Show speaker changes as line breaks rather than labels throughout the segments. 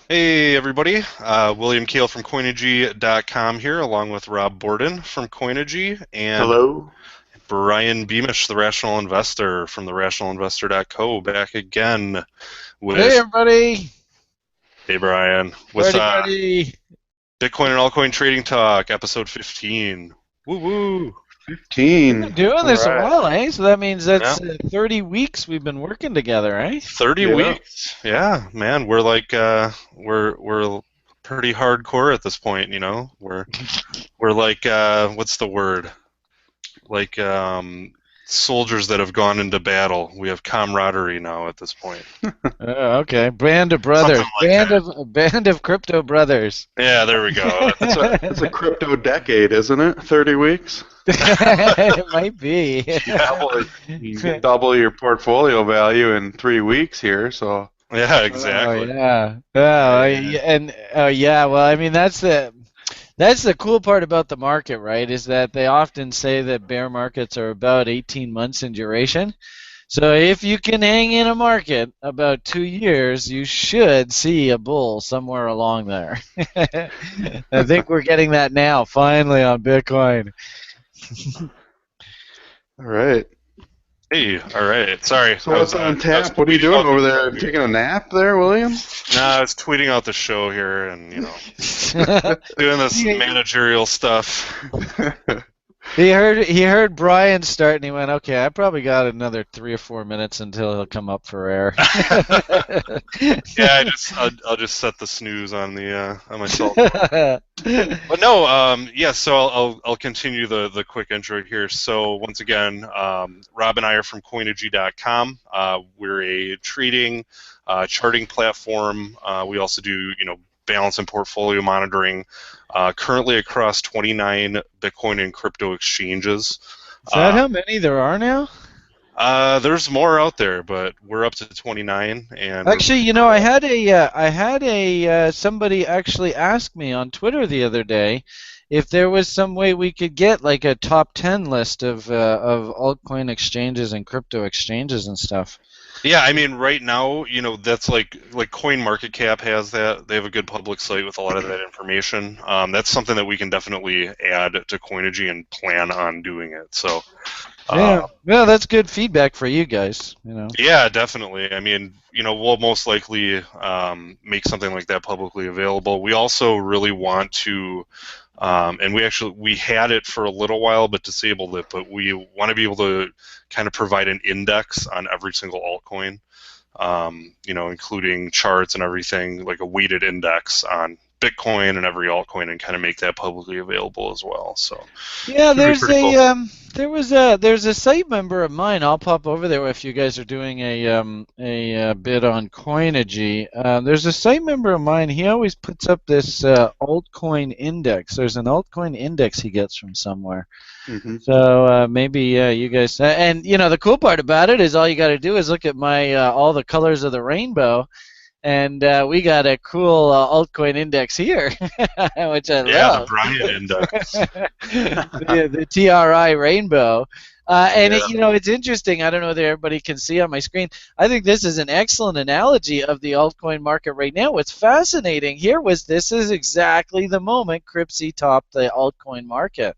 Hey everybody, William Kale from Coinigy.com here, along with Rob Borden from Coinigy and
Hello.
Brian Beamish, the Rational Investor from the RationalInvestor.co, back again
Hey
with,
everybody!
hey Brian, with
Party party!
Bitcoin and Altcoin Trading Talk, episode 15. Woo woo!
'We've been
15.
doing
All
this a
right.
while, eh? So that means
Yeah,
that's 30 weeks we've been working together, eh?
30
Yeah.
weeks. Yeah, man, we're like we're pretty hardcore at this point, you know. We're like what's the word? Like soldiers that have gone into battle. We have camaraderie now at this point.
Okay, band of
Something
brothers,
like that.
band of crypto brothers.
Yeah, there we go.
It's a crypto decade, isn't it? 30 weeks.
It might be.
Yeah,
Double you can double your portfolio value in 3 weeks here, so
yeah,
Oh
exactly.
yeah.
Yeah,
Oh,
yeah.
and oh yeah. Well, I mean that's the cool part about the market, right? Is that they often say that bear markets are about 18 months in duration. So if you can hang in a market about 2 years, you should see a bull somewhere along there. I think we're getting that now, finally, on Bitcoin.
all right.
Hey, all right. Sorry,
So what's on
I was
tap? What are you
tweeting
doing
out the
over
show
there?
here.
Taking a nap there, William?
Nah, I was tweeting out the show here, and doing this
he,
managerial stuff.
he heard Brian start, and he went, "Okay, I probably got another 3 or 4 minutes until he'll come up for air."
Yeah, I'll just set the snooze on my cell phone. But no, yeah. So I'll continue the quick intro here. So once again, Rob and I are from Coinigy.com. We're a trading, charting platform. We also do balance and portfolio monitoring. Currently across 29 Bitcoin and crypto exchanges.
Is that
Uh,
how many there are now?
there's more out there, but we're up to 29, and we're
Actually,
pretty
I
proud.
had a somebody actually ask me on Twitter the other day if there was some way we could get like a top 10 list of altcoin exchanges and crypto exchanges and stuff.
Yeah, I mean, right now, that's like Coin Market Cap has that. They have a good public site with a lot of that information. That's something that we can definitely add to Coinigy and plan on doing it. So, uh,
Yeah, yeah, that's good feedback for you guys.
yeah, definitely. I mean, we'll most likely make something like that publicly available. We also really want to, and we had it for a little while, but disabled it. But we want to be able to kind of provide an index on every single altcoin. Including charts and everything, like a weighted index on Bitcoin and every altcoin, and kind of make that publicly available as well. So,
Yeah,
should be
there's
pretty
a
cool.
there's a site member of mine. I'll pop over there if you guys are doing a bit on Coinigy. There's a site member of mine. He always puts up this altcoin index. There's an altcoin index he gets from somewhere.
Hmm.
So maybe you guys and the cool part about it is all you got to do is look at my all the colors of the rainbow, and we got a cool altcoin index here, which I
Yeah, the
love.
Bryant Index.
the TRI rainbow. And
Yeah.
it's interesting. I don't know whether everybody can see on my screen. I think this is an excellent analogy of the altcoin market right now. What's fascinating here was this is exactly the moment Cripsy topped the altcoin market.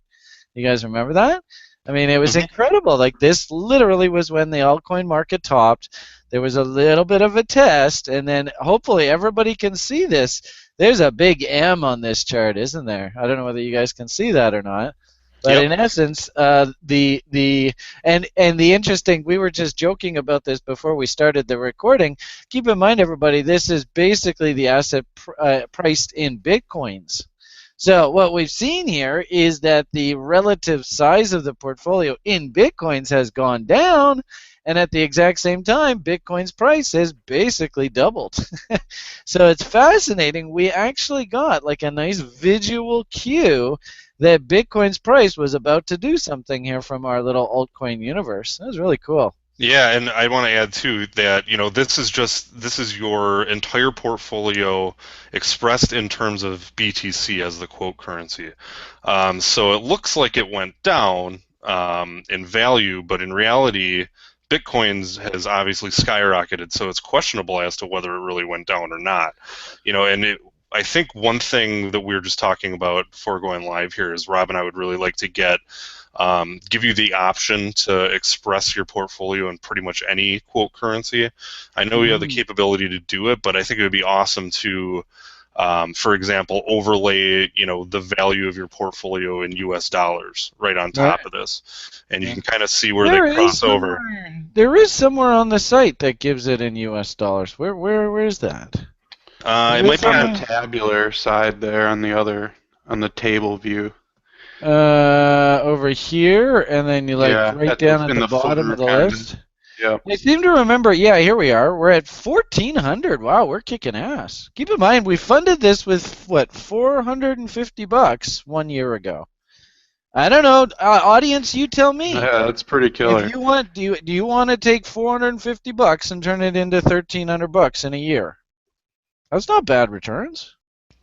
You guys remember that? I mean, it was
Mhm.
incredible. Like this literally was when the altcoin market topped. There was a little bit of a test, and then hopefully everybody can see this. There's a big M on this chart, isn't there? I don't know whether you guys can see that or not. But
Yep.
in essence, the and the interesting, we were just joking about this before we started the recording. Keep in mind, everybody, this is basically the asset priced in bitcoins. So what we've seen here is that the relative size of the portfolio in bitcoins has gone down, and at the exact same time, Bitcoin's price has basically doubled. So it's fascinating. We actually got like a nice visual cue that Bitcoin's price was about to do something here from our little altcoin universe. That was really cool.
Yeah, and I want to add too that this is your entire portfolio expressed in terms of BTC as the quote currency. So it looks like it went down in value, but in reality, Bitcoin's has obviously skyrocketed, so it's questionable as to whether it really went down or not. And I think one thing that we were just talking about before going live here is Rob and I would really like to give you the option to express your portfolio in pretty much any quote currency. I know we have the capability to do it, but I think it would be awesome to, for example, overlay the value of your portfolio in U.S. dollars right on top of this, and you can kind of see where they cross over.
There is somewhere on the site that gives it in U.S. dollars. Where is that?
It might be
on the tabular side there on the table view.
Over here, and then you right down at the bottom of the list.
Yeah.
I seem to remember. Yeah, here we are. We're at 1,400. Wow, we're kicking ass. Keep in mind, we funded this with what, $450 1 year ago. I don't know, audience. You tell me.
Yeah, that's pretty killer.
If you want, do you want to take $450 and turn it into $1,300 in a year? That's not bad returns.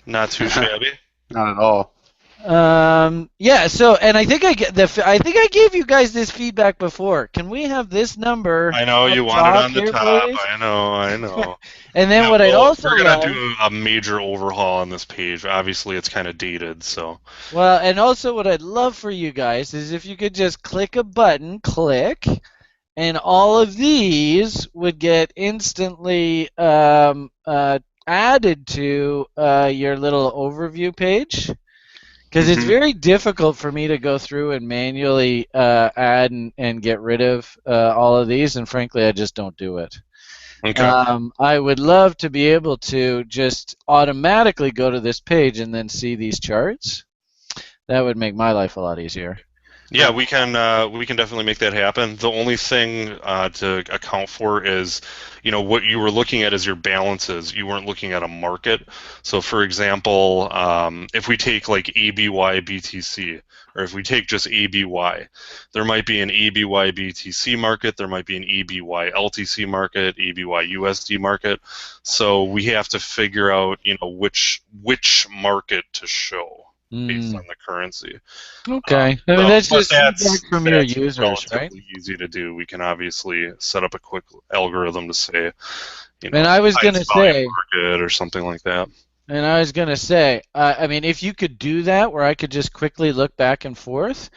Not too shabby.
Not at all.
Yeah. So, and I think I gave you guys this feedback before. Can we have this number?
I know you want it on the top. Please? I know.
And then what I'd also
we're gonna do a major overhaul on this page. Obviously, it's kind of dated, so.
Well, and also what I'd love for you guys is if you could just click a button, and all of these would get instantly added to your little overview page. Because it's very difficult for me to go through and manually add and get rid of all of these, and frankly, I just don't do it.
Okay.
I would love to be able to just automatically go to this page and then see these charts. That would make my life a lot easier.
Yeah, we can definitely make that happen. The only thing to account for is, what you were looking at is your balances. You weren't looking at a market. So, for example, if we take like ABY BTC, or if we take just ABY, there might be an ABY BTC market, there might be an ABY LTC market, ABY USD market. So we have to figure out, which market to show based on the currency.
Okay. I mean, that's just feedback from your users,
relatively easy to do. We can obviously set up a quick algorithm to say,
and I was going to say,
market or something like that.
And I was going to say, I mean, if you could do that where I could just quickly look back and forth,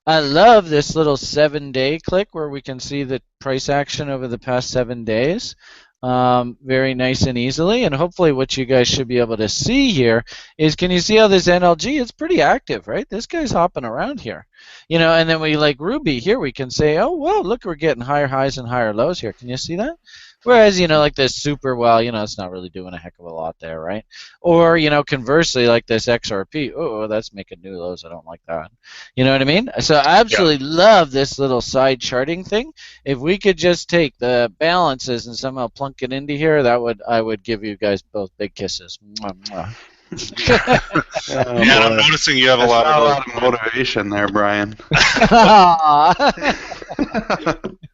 I love this little 7-day click where we can see the price action over the past 7 days. Very nice and easily, and hopefully what you guys should be able to see here is, can you see how this NLG is pretty active, right? This guy's hopping around here, and then we like Ruby here, we can say, oh, whoa, look, we're getting higher highs and higher lows here. Can you see that? Whereas, like this super, it's not really doing a heck of a lot there, right? Or, conversely, like this XRP, oh, that's making new lows. I don't like that. You know what I mean? So I absolutely love this little side charting thing. If we could just take the balances and somehow plunk it into here, I would give you guys both big kisses. Mwah, mwah.
I'm noticing you have a lot
of motivation there, Brian.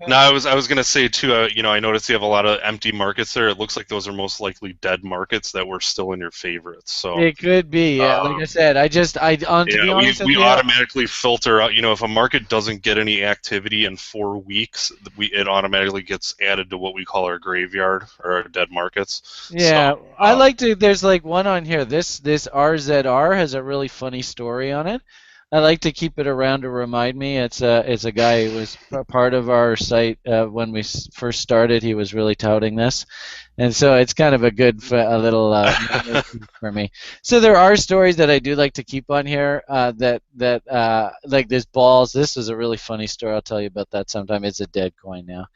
No, I was gonna say too. I noticed you have a lot of empty markets there. It looks like those are most likely dead markets that were still in your favorites. So
it could be. Yeah, like I said, to be honest,
we automatically filter out. If a market doesn't get any activity in 4 weeks, it automatically gets added to what we call our graveyard or our dead markets.
Yeah, so, I like to. There's like one on here. This RZR has a really funny story on it. I like to keep it around to remind me. It's a guy who was part of our site when we first started. He was really touting this, and so it's kind of a little for me. So there are stories that I do like to keep on here. That like this balls. This is a really funny story. I'll tell you about that sometime. It's a dead coin now.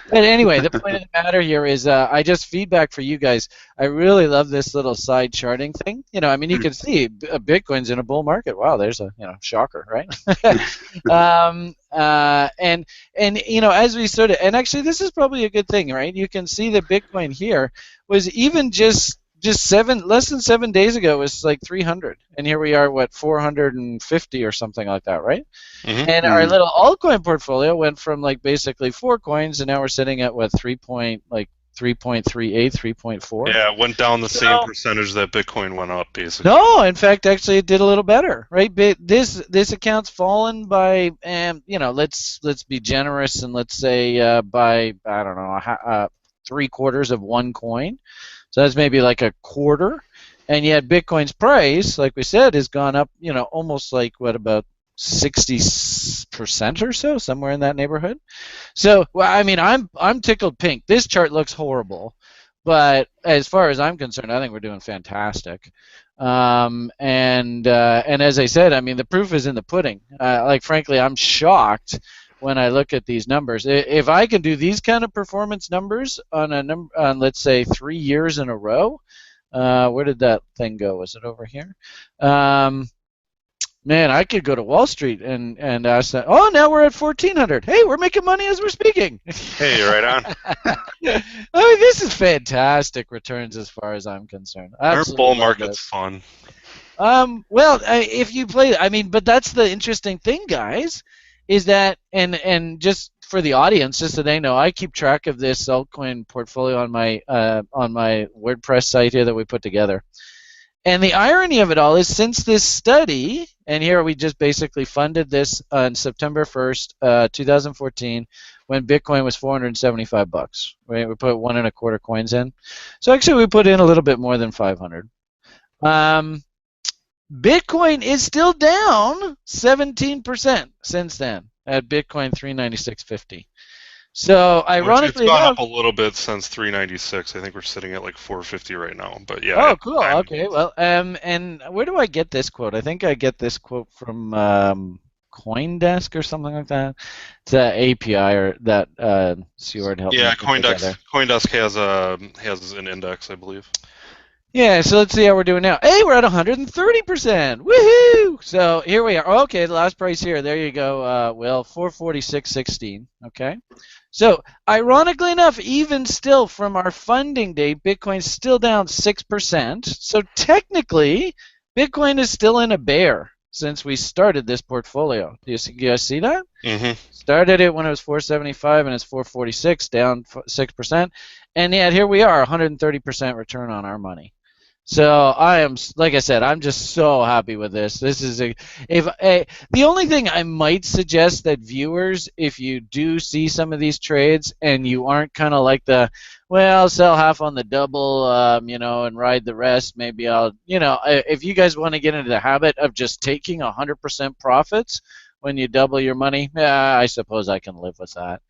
But anyway, the point of the matter here is I just feedback for you guys. I really love this little side charting thing. I mean, you can see Bitcoin's in a bull market. Wow, there's a shocker, right? And as we sort of, and actually this is probably a good thing, right? You can see that Bitcoin here was even just less than 7 days ago was like 300, and here we are, 450 or something like that, right?
Mm-hmm.
And our little altcoin portfolio went from like basically 4 coins, and now we're sitting at 3.3 3.38, 3.4.
Yeah, it went down the same
So-
percentage that Bitcoin went up, basically.
No, in fact, actually, it did a little better, right? But this account's fallen by, let's be generous and let's say by I don't know, 3/4 of one coin. So that's maybe like a quarter, and yet Bitcoin's price, like we said, has gone up, almost like what, about 60% or so, somewhere in that neighborhood. So, well, I mean, I'm tickled pink. This chart looks horrible, but as far as I'm concerned, I think we're doing fantastic. And as I said, I mean, the proof is in the pudding. Like, frankly, I'm shocked when I look at these numbers. If I can do these kind of performance numbers on let's say 3 years in a row, where did that thing go? Was it over here? Man, I could go to Wall Street and ask that. Oh, now we're at 1,400. Hey, we're making money as we're speaking.
Hey, right on.
I mean, this is fantastic returns as far as I'm concerned.
Our
Absolutely
bull
love
market's
it.
fun.
Well, if you play, I mean, but that's the interesting thing, guys, is that, and just for the audience, just so they know, I keep track of this altcoin portfolio on my WordPress site here that we put together. And the irony of it all is, since this study, and here we just basically funded this on September 1st, 2014, when Bitcoin was $475. Right? We put 1 1/4 coins in. So actually, we put in a little bit more than 500. Bitcoin is still down 17% since then at Bitcoin 396.50. So ironically
it's gone
enough,
up a little bit since 396. I think we're sitting at like 450 right now. But yeah.
oh, cool. Okay. Well, and where do I get this quote? I think I get this quote from CoinDesk or something like that. It's an API or that Seward helped me put together.
CoinDesk has an index, I believe.
Yeah, so let's see how we're doing now. Hey, we're at 130%. Woohoo! So here we are. Okay, the last price here. There you go. Well, 446.16. Okay. So ironically enough, even still from our funding date, Bitcoin's still down 6%. So technically, Bitcoin is still in a bear since we started this portfolio. Do you guys see that?
Mm-hmm.
Started it when it was 475 and it's 446, down 6%. And yet here we are, 130% return on our money. So I am, like I said, I'm just so happy with this. This is the only thing I might suggest that viewers, if you do see some of these trades and you aren't kind of like I'll sell half on the double, and ride the rest. Maybe I'll, if you guys want to get into the habit of just taking 100% profits when you double your money, I suppose I can live with that.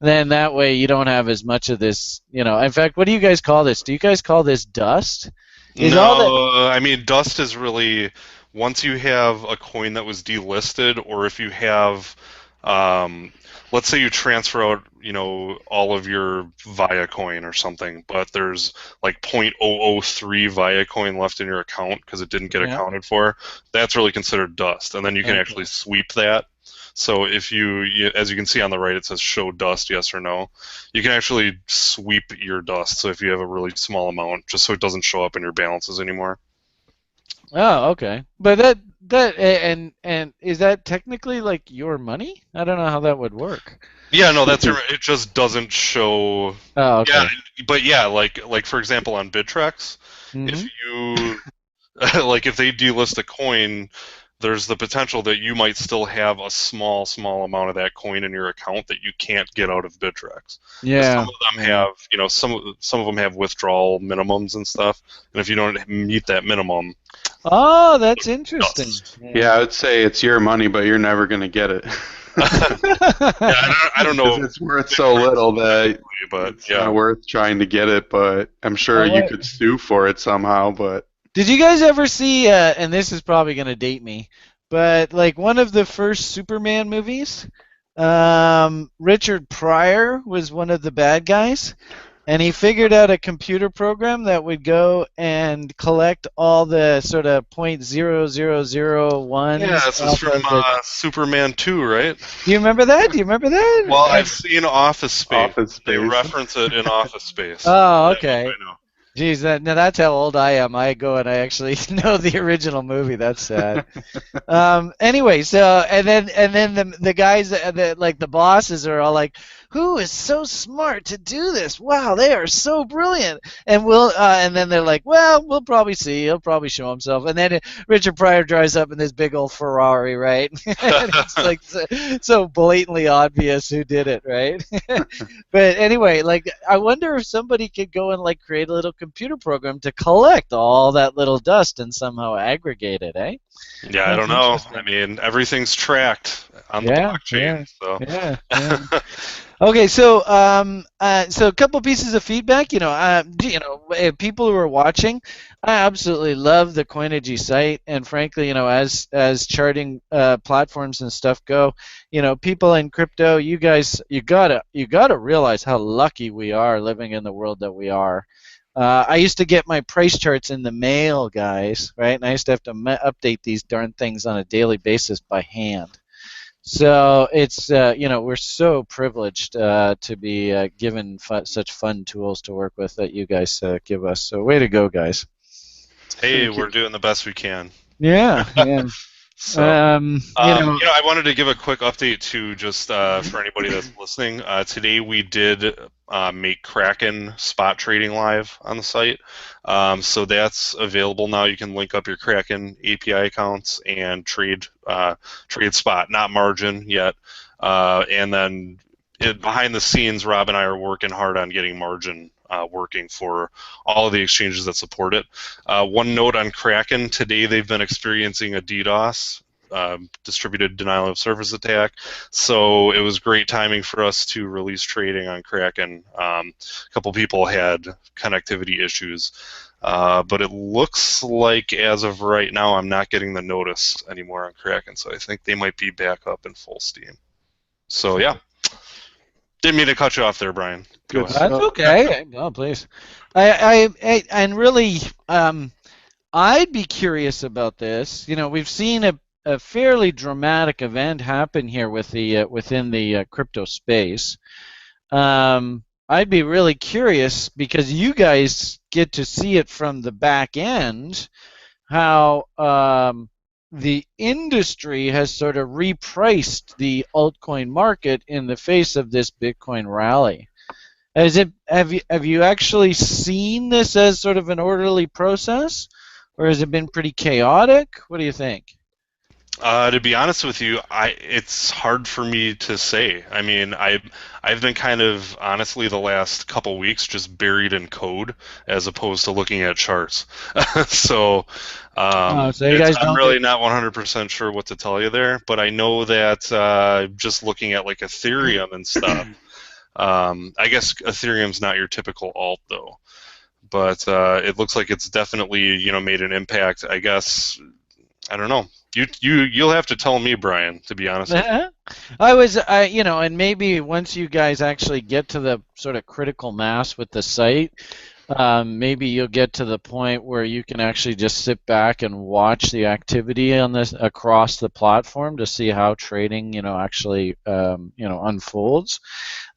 Then that way you don't have as much of this, In fact, what do you guys call this? Do you guys call this dust?
I mean, dust is really, once you have a coin that was delisted, or if you have, let's say you transfer out, all of your Viacoin or something, but there's like 0.003 Viacoin left in your account because it didn't get accounted for, that's really considered dust, and then you can actually sweep that. So if as you can see on the right, it says show dust, yes or no. You can actually sweep your dust. So if you have a really small amount, just so it doesn't show up in your balances anymore.
Oh, okay. But and is that technically like your money? I don't know how that would work.
Yeah, no, it just doesn't show.
Oh, okay.
Yeah, but yeah, like for example on Bittrex, if you if they delist a coin, there's the potential that you might still have a small amount of that coin in your account that you can't get out of Bittrex.
Yeah.
Some of them have, some of them have withdrawal minimums and stuff, and if you don't meet that minimum.
Oh, that's interesting.
Yeah, I would say it's your money, but you're never going to get it.
I don't know.
It's worth so little that it's not worth trying to get it, but I'm sure you could sue for it somehow, but...
Did you guys ever see, and this is probably going to date me, but like one of the first Superman movies, Richard Pryor was one of the bad guys, and he figured out a computer program that would go and collect all the sort of .0001.
Yeah, this is from Superman 2, right?
Do you remember that?
Well, I've seen Office Space. They reference it in Office Space.
Oh, okay.
I know.
Geez, now that's how old I am. I go and I actually know the original movie. That's sad. Anyway, so and then the guys, like the bosses, are all like, who is so smart to do this? Wow, they are so brilliant. And and then they're like, well, we'll probably see. He'll probably show himself. And then Richard Pryor drives up in this big old Ferrari, right? And it's like so blatantly obvious who did it, right? But anyway, like I wonder if somebody could go and like create a little computer program to collect all that little dust and somehow aggregate it, eh?
Yeah, I don't know. I mean, everything's tracked on the blockchain.
Yeah. Okay, so so a couple pieces of feedback. People who are watching, I absolutely love the Coinigy site, and frankly, as charting platforms and stuff go, people in crypto, you guys, you gotta realize how lucky we are living in the world that we are. I used to get my price charts in the mail, guys, right? And I used to have to update these darn things on a daily basis by hand. So it's we're so privileged to be given such fun tools to work with that you guys give us. So way to go, guys!
Hey, we're doing the best we can.
Yeah.
So, I wanted to give a quick update too, just for anybody that's listening. Today we did make Kraken spot trading live on the site, so that's available now. You can link up your Kraken API accounts and trade spot, not margin yet. And then behind the scenes, Rob and I are working hard on getting margin working for all of the exchanges that support it. One note on Kraken, today they've been experiencing a DDoS, distributed denial of service attack, so it was great timing for us to release trading on Kraken. A couple people had connectivity issues, but it looks like as of right now I'm not getting the notice anymore on Kraken, so I think they might be back up in full steam. So yeah. Didn't mean to cut you off there, Brian.
Good. That's okay. No, please. And really, I'd be curious about this. We've seen a fairly dramatic event happen here with within the crypto space. I'd be really curious because you guys get to see it from the back end, how the industry has sort of repriced the altcoin market in the face of this Bitcoin rally. Have you actually seen this as sort of an orderly process, or has it been pretty chaotic? What do you think?
To be honest with you, it's hard for me to say. I mean, I've been kind of, honestly, the last couple weeks just buried in code as opposed to looking at charts. So, I'm really not 100% sure what to tell you there, but I know that just looking at like Ethereum and stuff, I guess Ethereum's not your typical alt though, but it looks like it's definitely made an impact. I guess I don't know. You'll have to tell me, Brian, to be honest.
And maybe once you guys actually get to the sort of critical mass with the site, maybe you'll get to the point where you can actually just sit back and watch the activity on this across the platform to see how trading, actually, unfolds.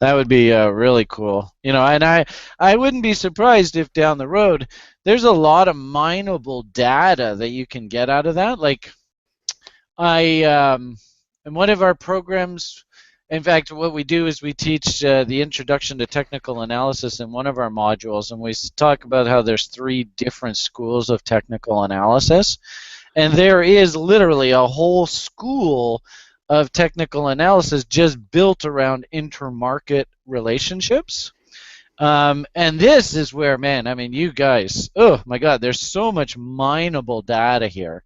That would be really cool. And I wouldn't be surprised if down the road there's a lot of mineable data that you can get out of that. Like, in one of our programs, in fact, what we do is we teach the Introduction to Technical Analysis in one of our modules, and we talk about how there's 3 different schools of technical analysis, and there is literally a whole school of technical analysis just built around intermarket relationships. And this is where, man, I mean, you guys, oh my God, there's so much mineable data here.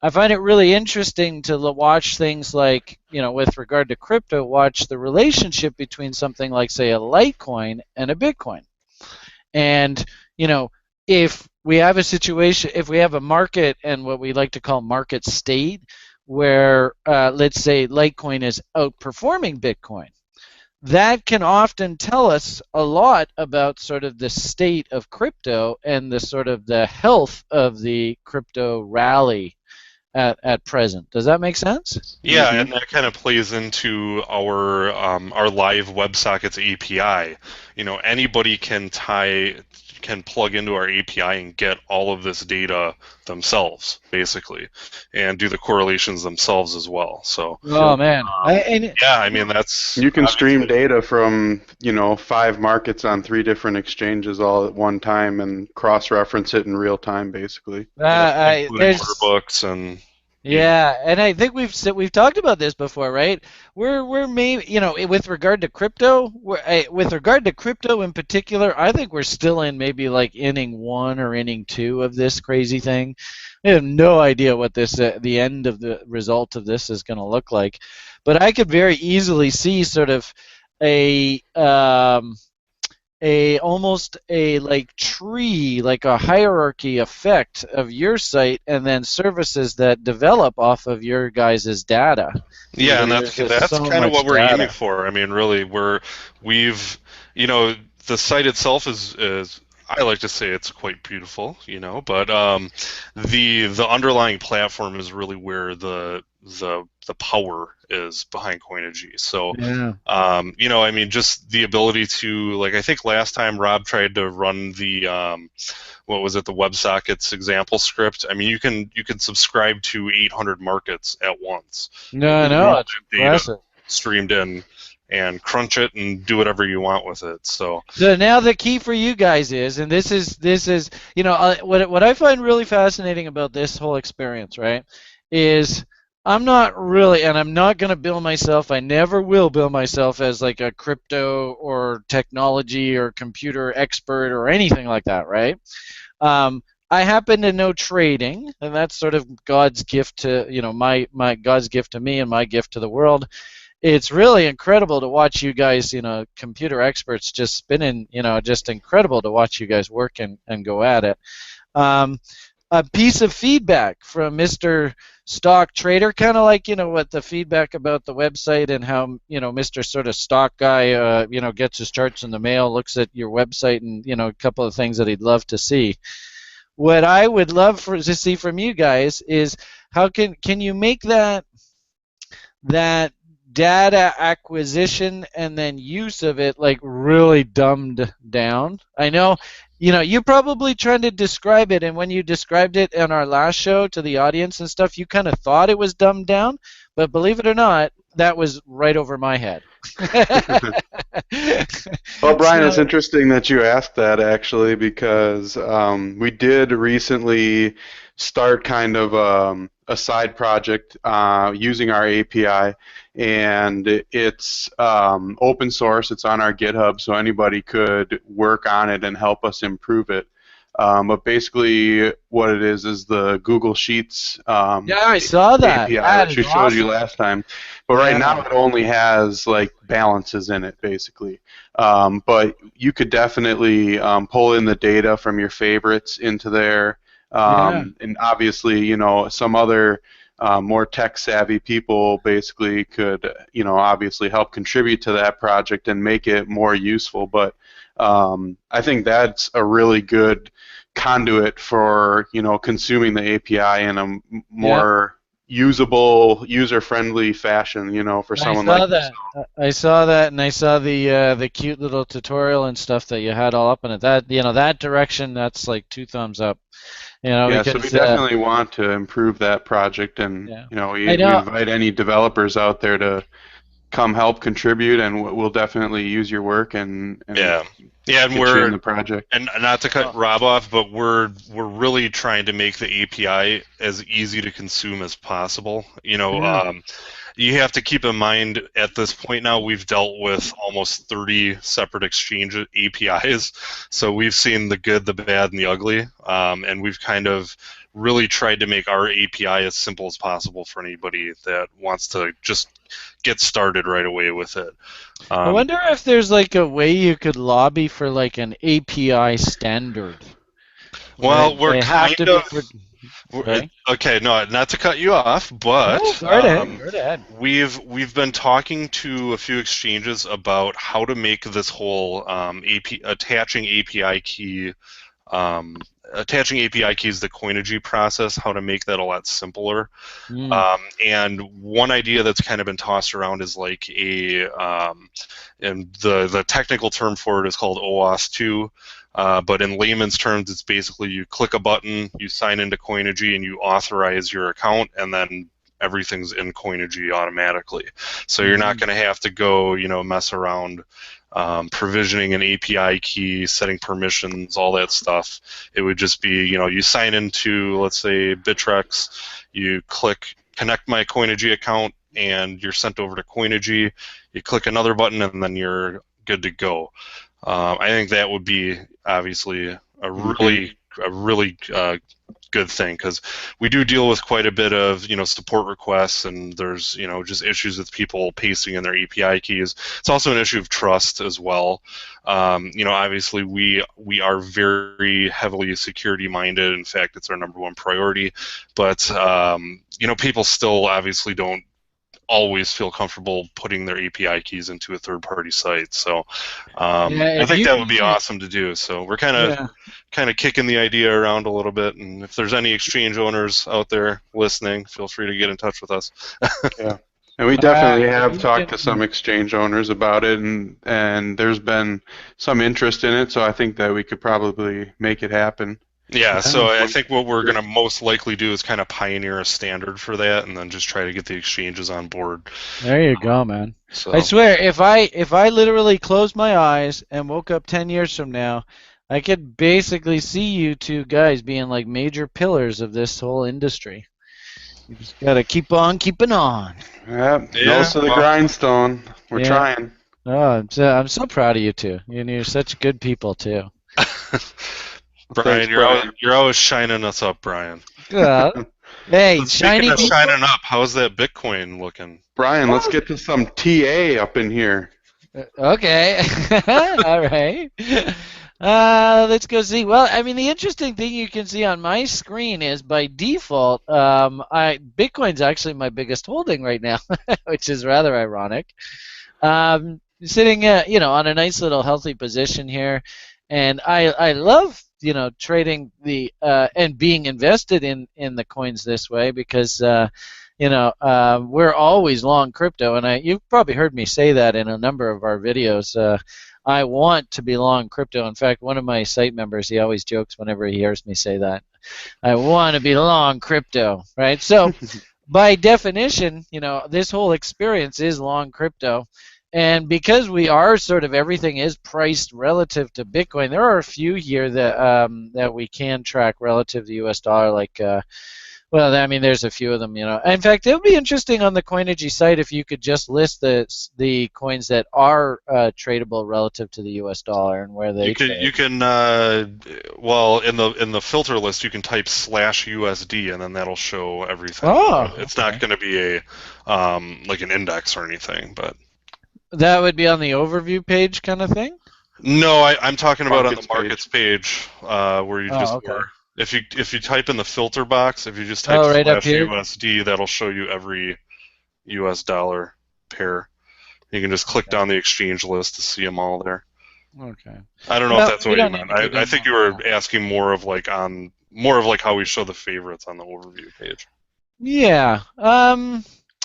I find it really interesting to watch things like, with regard to crypto, watch the relationship between something like, say, a Litecoin and a Bitcoin. And, if we have a situation, if we have a market and what we like to call market state, where, let's say, Litecoin is outperforming Bitcoin, that can often tell us a lot about sort of the state of crypto and the sort of the health of the crypto rally at present. Does that make sense?
Yeah, and that kind of plays into our live WebSockets API. Anybody can plug into our API and get all of this data themselves, basically, and do the correlations themselves as well. So,
oh man,
yeah, I mean that's
you can stream data from 5 markets on 3 different exchanges all at one time and cross-reference it in real time, basically.
Including order books and.
Yeah, and I think we've talked about this before, right? We're maybe with regard to crypto, with regard to crypto in particular, I think we're still in maybe like inning 1 or inning 2 of this crazy thing. I have no idea what the end of the result of this is going to look like, but I could very easily see sort of a almost a like tree, like a hierarchy effect of your site, and then services that develop off of your guys' data.
Yeah, and that's
so
kind of what we're
data.
aiming for. I mean, really, the site itself is I like to say it's quite beautiful, but the underlying platform is really where the power is behind Coinigy. So,
yeah.
I mean, just the ability to, like, I think last time Rob tried to run the what was it, the WebSockets example script. I mean, you can subscribe to 800 markets at once.
No, it's impressive.
Streamed in and crunch it and do whatever you want with it. So
now the key for you guys is, and this is what I find really fascinating about this whole experience, right, is I'm not going to bill myself, I never will bill myself as like a crypto or technology or computer expert or anything like that, right? I happen to know trading, and that's sort of God's gift to, my God's gift to me and my gift to the world. It's really incredible to watch you guys, computer experts just spinning, just incredible to watch you guys work and go at it. A piece of feedback from Mr. Stock Trader, kind of like, what the feedback about the website and how, Mr. sort of stock guy, gets his charts in the mail, looks at your website and, a couple of things that he'd love to see. What I would love to see from you guys is how can you make that data acquisition and then use of it like really dumbed down. I know, you probably trying to describe it, and when you described it in our last show to the audience and stuff, you kind of thought it was dumbed down, but believe it or not, that was right over my head.
Well, Brian, it's interesting that you asked that, actually, because we did recently start kind of a side project using our API, and it's open source. It's on our GitHub, so anybody could work on it and help us improve it. But basically, what it is the Google Sheets
yeah, I saw that.
API, which we showed you last time. But right now, it only has like balances in it, basically. But you could definitely pull in the data from your favorites into there. And obviously, some other more tech-savvy people basically could, obviously help contribute to that project and make it more useful. But I think that's a really good conduit for, consuming the API in a more usable, user-friendly fashion, for someone like
that. I saw that, and I saw the cute little tutorial and stuff that you had all up in it. That that direction, that's like 2 thumbs up.
Because, so we definitely want to improve that project, and we invite any developers out there to come help contribute, and we'll definitely use your work and
and
we're in the project.
And not to cut Rob off, but we're really trying to make the API as easy to consume as possible. You have to keep in mind at this point now we've dealt with almost 30 separate exchange APIs, so we've seen the good, the bad, and the ugly, and we've kind of really tried to make our API as simple as possible for anybody that wants to just get started right away with it.
I wonder if there's like a way you could lobby for like an API standard.
Well, we're kind of... Okay, no, not to cut you off, but
go ahead.
We've been talking to a few exchanges about how to make this whole attaching API key attaching API keys to Coinigy process, how to make that a lot simpler. And one idea that's kind of been tossed around is like and the technical term for it is called OAuth 2. But in layman's terms, it's basically you click a button, you sign into Coinigy, and you authorize your account, and then everything's in Coinigy automatically. So you're not going to have to go, mess around provisioning an API key, setting permissions, all that stuff. It would just be, you sign into, let's say, Bittrex, you click connect my Coinigy account, and you're sent over to Coinigy. You click another button, and then you're good to go. I think that would be obviously a really good thing, because we do deal with quite a bit of support requests, and there's just issues with people pasting in their API keys. It's also an issue of trust as well. Obviously we are very heavily security minded. In fact, it's our #1 priority. But people still obviously don't always feel comfortable putting their API keys into a third-party site. So I think that would be awesome to do. So we're kind of kicking the idea around a little bit, and if there's any exchange owners out there listening, feel free to get in touch with us.
Yeah. And we definitely have talked to some exchange owners about it, and there's been some interest in it, so I think that we could probably make it happen.
Yeah, so I think what we're going to most likely do is kind of pioneer a standard for that, and then just try to get the exchanges on board.
There you go, man.
So.
I swear, if I literally closed my eyes and woke up 10 years from now, I could basically see you two guys being like major pillars of this whole industry. You just got to keep on keeping on.
Yep, nose to the grindstone. We're trying.
Oh, I'm so proud of you two. You're such good people, too.
Brian, you're always shining us up, Brian.
Hey,
shining up. How's that Bitcoin looking?
Brian, let's get to some TA up in here.
Okay. All right. Let's go see. Well, I mean, the interesting thing you can see on my screen is by default, Bitcoin's actually my biggest holding right now, which is rather ironic. Sitting, on a nice little healthy position here, and I love trading the and being invested in the coins this way, because we're always long crypto, and you've probably heard me say that in a number of our videos. I want to be long crypto. In fact, one of my site members, he always jokes whenever he hears me say that. I want to be long crypto, right? So by definition, this whole experience is long crypto. And because we are sort of everything is priced relative to Bitcoin, there are a few here that we can track relative to the US dollar, like there's a few of them, In fact, it would be interesting on the Coinigy site if you could just list the coins that are tradable relative to the US dollar and where they trade.
You can in the filter list you can type /USD, and then that'll show everything. It's not going to be a like an index or anything, but
that would be on the overview page kind of thing?
No, I'm talking about on the markets page where you were. If you type in the filter box, if you just type /USD, that'll show you every US dollar pair. You can just click down the exchange list to see them all there.
Okay.
I don't know if that's what you meant. I think you were asking more of like how we show the favorites on the overview page.
Yeah.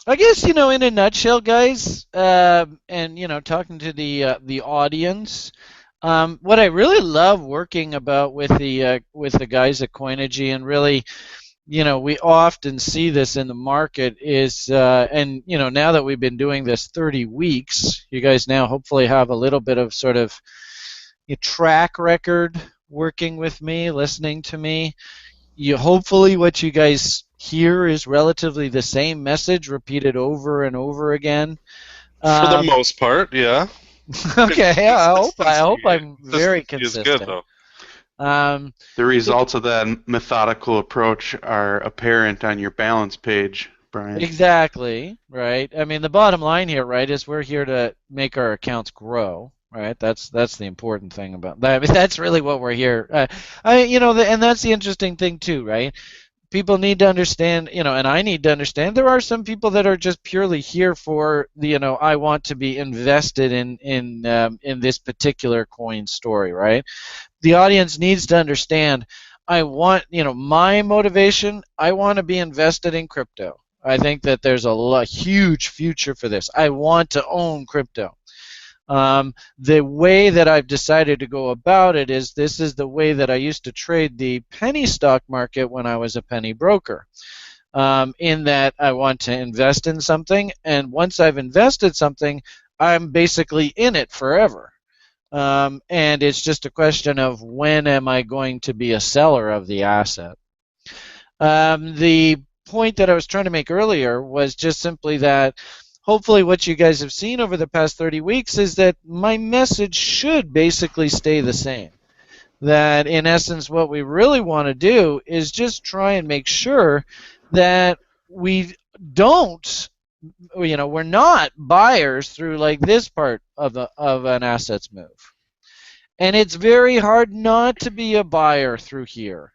I guess in a nutshell, guys, and talking to the audience. What I really love working about with the guys at Coinigy, and really, we often see this in the market, is and now that we've been doing this 30 weeks, you guys now hopefully have a little bit of sort of a track record working with me, listening to me. Hopefully what you guys hear is relatively the same message repeated over and over again.
For the most part, yeah.
Okay, I hope I'm very consistent.
Is good, though.
The results of that methodical approach are apparent on your balance page, Brian.
Exactly, right. I mean, the bottom line here, right, is we're here to make our accounts grow, right? That's the important thing about that. I mean, that's really what we're here. And that's the interesting thing too, right? People need to understand, and I need to understand, there are some people that are just purely here for the, I want to be invested in this particular coin story, right? The audience needs to understand, I want, my motivation, I want to be invested in crypto. I think that there's a huge future for this. I want to own crypto. The way that I've decided to go about it is this is the way that I used to trade the penny stock market when I was a penny broker. In that I want to invest in something, and once I've invested something, I'm basically in it forever. And it's just a question of when am I going to be a seller of the asset. The point that I was trying to make earlier was just simply that hopefully what you guys have seen over the past 30 weeks is that my message should basically stay the same. That in essence what we really want to do is just try and make sure that we don't, we're not buyers through like this part of an assets move. And it's very hard not to be a buyer through here,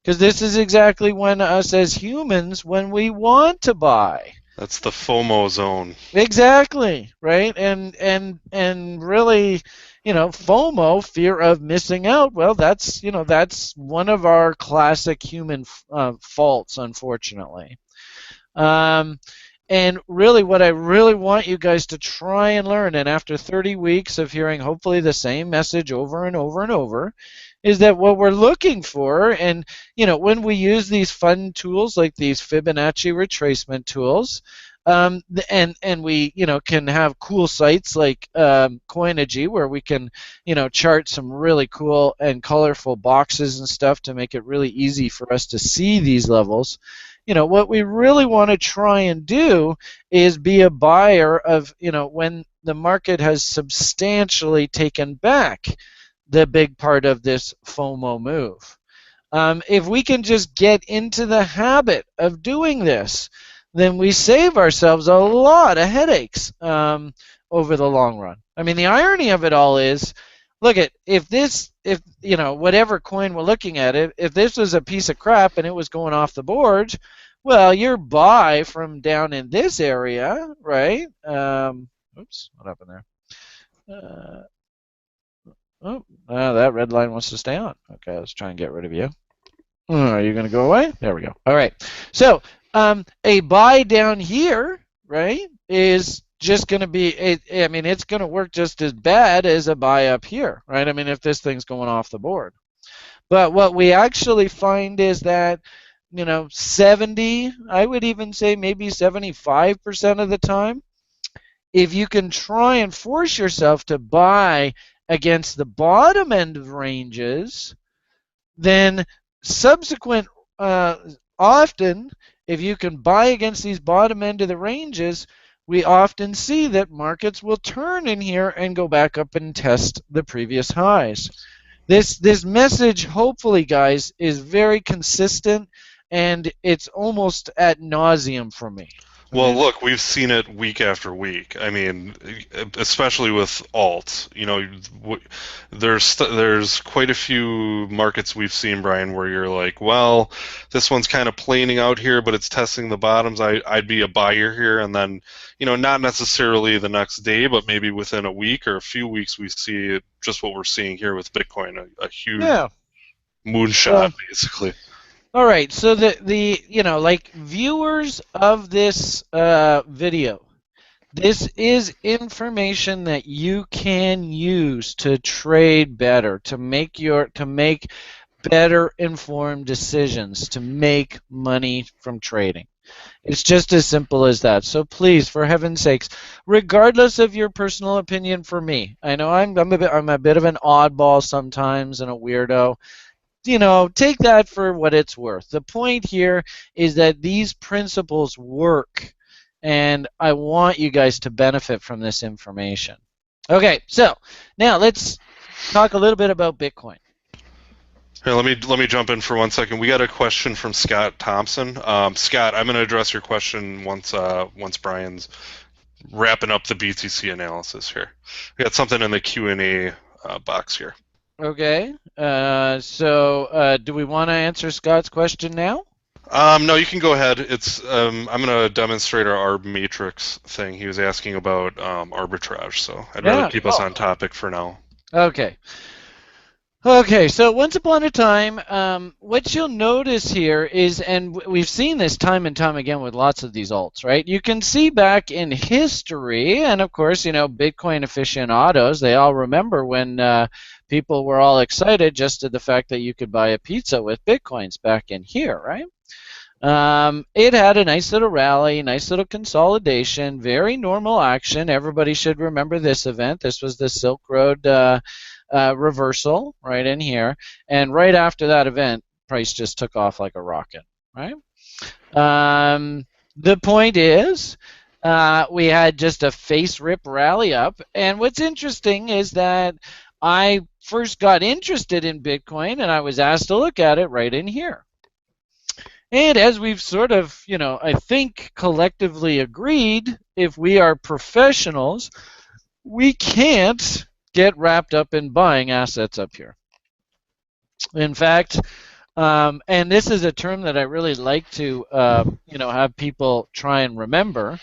because this is exactly when us as humans, when we want to buy.
That's the FOMO zone.
Exactly, right? And really, FOMO, fear of missing out. Well, that's one of our classic human faults, unfortunately. And really, what I really want you guys to try and learn, and after 30 weeks of hearing hopefully the same message over and over and over, is that what we're looking for, and when we use these fun tools like these Fibonacci retracement tools, and we can have cool sites like Coinigy where we can chart some really cool and colorful boxes and stuff to make it really easy for us to see these levels. What we really want to try and do is be a buyer of, when the market has substantially taken back the big part of this FOMO move. If we can just get into the habit of doing this, then we save ourselves a lot of headaches over the long run. I mean, the irony of it all is, look at if whatever coin we're looking at, if this was a piece of crap and it was going off the board, well, your buy from down in this area, right? Oops, what happened there? That red line wants to stay on. Okay, let's try and get rid of you. Are you going to go away? There we go. All right. So a buy down here, right, is just going to be, it's going to work just as bad as a buy up here, right? I mean, if this thing's going off the board. But what we actually find is that, 70, I would even say maybe 75% of the time, if you can try and force yourself to buy against the bottom end of ranges, then subsequent, often, if you can buy against these bottom end of the ranges, we often see that markets will turn in here and go back up and test the previous highs. This message, hopefully, guys, is very consistent, and it's almost ad nauseum for me.
Well, look, we've seen it week after week. I mean, especially with alt. There's quite a few markets we've seen, Brian, where you're like, well, this one's kind of planing out here, but it's testing the bottoms. I'd be a buyer here, and then, not necessarily the next day, but maybe within a week or a few weeks, we see just what we're seeing here with Bitcoin, a huge moonshot, basically.
All right, so the viewers of this video, this is information that you can use to trade better, to make better informed decisions, to make money from trading. It's just as simple as that. So please, for heaven's sakes, regardless of your personal opinion for me, I know I'm a bit of an oddball sometimes and a weirdo. Take that for what it's worth. The point here is that these principles work, and I want you guys to benefit from this information. Okay, so now let's talk a little bit about Bitcoin.
Here, let me jump in for 1 second. We got a question from Scott Thompson. Scott, I'm going to address your question once Brian's wrapping up the BTC analysis here. We got something in the Q&A box here.
Okay. So do we want to answer Scott's question now?
No, you can go ahead. I'm going to demonstrate our ARB matrix thing. He was asking about arbitrage, so I'd rather keep us on topic for now.
Okay. Okay, so once upon a time, what you'll notice here is, and we've seen this time and time again with lots of these alts, right? You can see back in history, and of course, Bitcoin aficionados, they all remember when people were all excited just to the fact that you could buy a pizza with Bitcoins back in here, right? It had a nice little rally, nice little consolidation, very normal action. Everybody should remember this event. This was the Silk Road reversal right in here, and right after that event, price just took off like a rocket, right? The point is, we had just a face rip rally up, and what's interesting is that I first got interested in Bitcoin, and I was asked to look at it right in here. And as we've sort of, I think collectively agreed, if we are professionals, we can't get wrapped up in buying assets up here. In fact, and this is a term that I really like to, have people try and remember.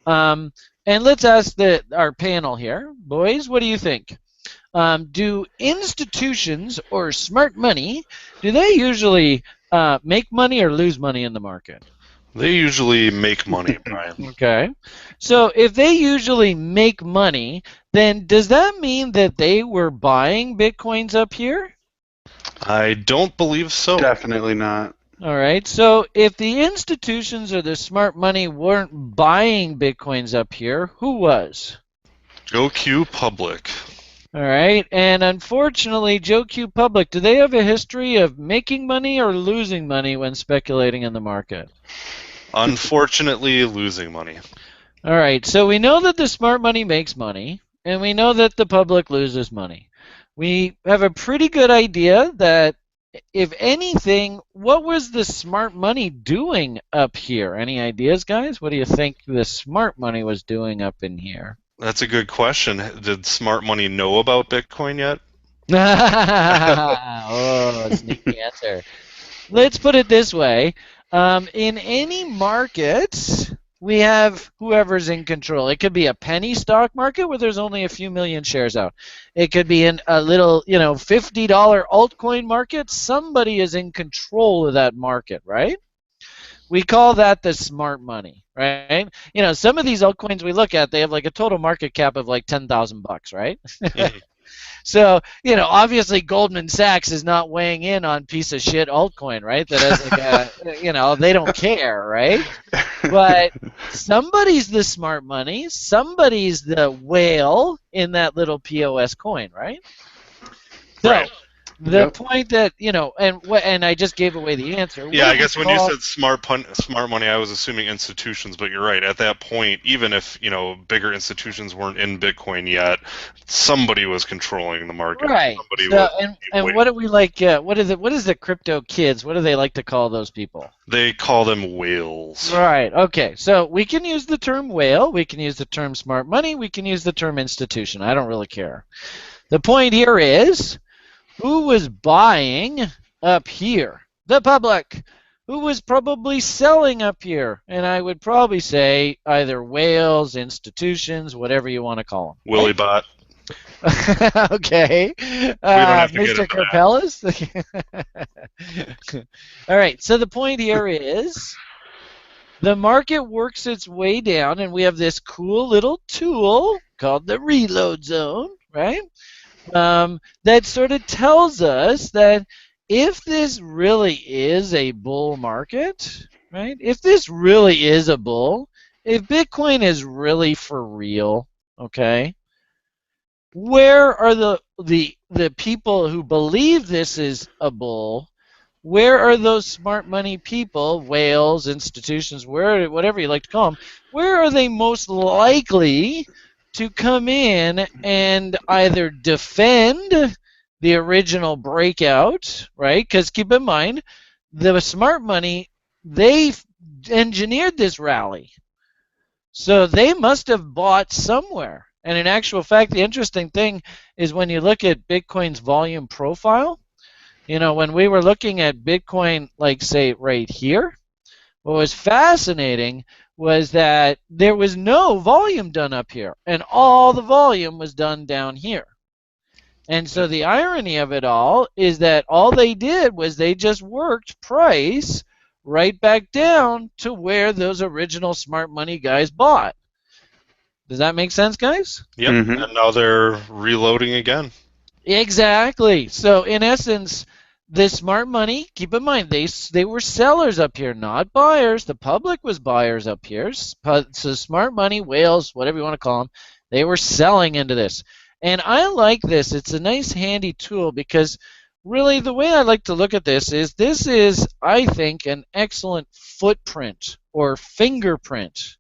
And let's ask our panel here, boys, what do you think? Do institutions or smart money, do they usually make money or lose money in the market?
They usually make money, Brian.
Okay. So if they usually make money, then does that mean that they were buying Bitcoins up here?
I don't believe so.
Definitely not.
All right. So if the institutions or the smart money weren't buying Bitcoins up here, who was?
Go Q Public.
All right. And unfortunately, Joe Q Public, do they have a history of making money or losing money when speculating in the market?
Unfortunately, losing money.
All right. So we know that the smart money makes money, and we know that the public loses money. We have a pretty good idea that, if anything, what was the smart money doing up here? Any ideas, guys? What do you think the smart money was doing up in here?
That's a good question. Did smart money know about Bitcoin yet?
Oh, sneaky answer. Let's put it this way. In any market, we have whoever's in control. It could be a penny stock market where there's only a few million shares out. It could be in a little, $50 altcoin market. Somebody is in control of that market, right? We call that the smart money, right? Some of these altcoins we look at, they have like a total market cap of like $10,000, right? So, obviously Goldman Sachs is not weighing in on piece of shit altcoin, right? That has like they don't care, right? But somebody's the smart money, somebody's the whale in that little POS coin, right? So,
right.
The point that, and I just gave away the answer.
Yeah, I guess when you said smart money, I was assuming institutions, but you're right. At that point, even if, bigger institutions weren't in Bitcoin yet, somebody was controlling the market.
Right. And what do we like, what is the crypto kids, what do they like to call those people?
They call them whales.
Right. Okay. So we can use the term whale, we can use the term smart money, we can use the term institution. I don't really care. The point here is, who was buying up here? The public. Who was probably selling up here? And I would probably say either whales, institutions, whatever you want to call them.
Willy Bot.
Okay. Mr. Corpelis? All right. So the point here is, the market works its way down, and we have this cool little tool called the reload zone, right? That sort of tells us that if this really is a bull market, right? If this really is a bull, if Bitcoin is really for real, okay, where are the people who believe this is a bull? Where are those smart money people, whales, institutions, whatever you like to call them, where are they most likely to come in and either defend the original breakout, right? Because keep in mind, the smart money, they engineered this rally. So they must have bought somewhere. And in actual fact, the interesting thing is when you look at Bitcoin's volume profile, when we were looking at Bitcoin, like say right here, what was fascinating was that there was no volume done up here, and all the volume was done down here. And so the irony of it all is that all they did was they just worked price right back down to where those original smart money guys bought. Does that make sense, guys?
Yep.
Mhm.
And now they're reloading again.
Exactly. So in essence, the smart money, keep in mind, they were sellers up here, not buyers. The public was buyers up here. So smart money, whales, whatever you want to call them, they were selling into this. And I like this. It's a nice handy tool because really the way I like to look at this is, I think, an excellent footprint or fingerprint.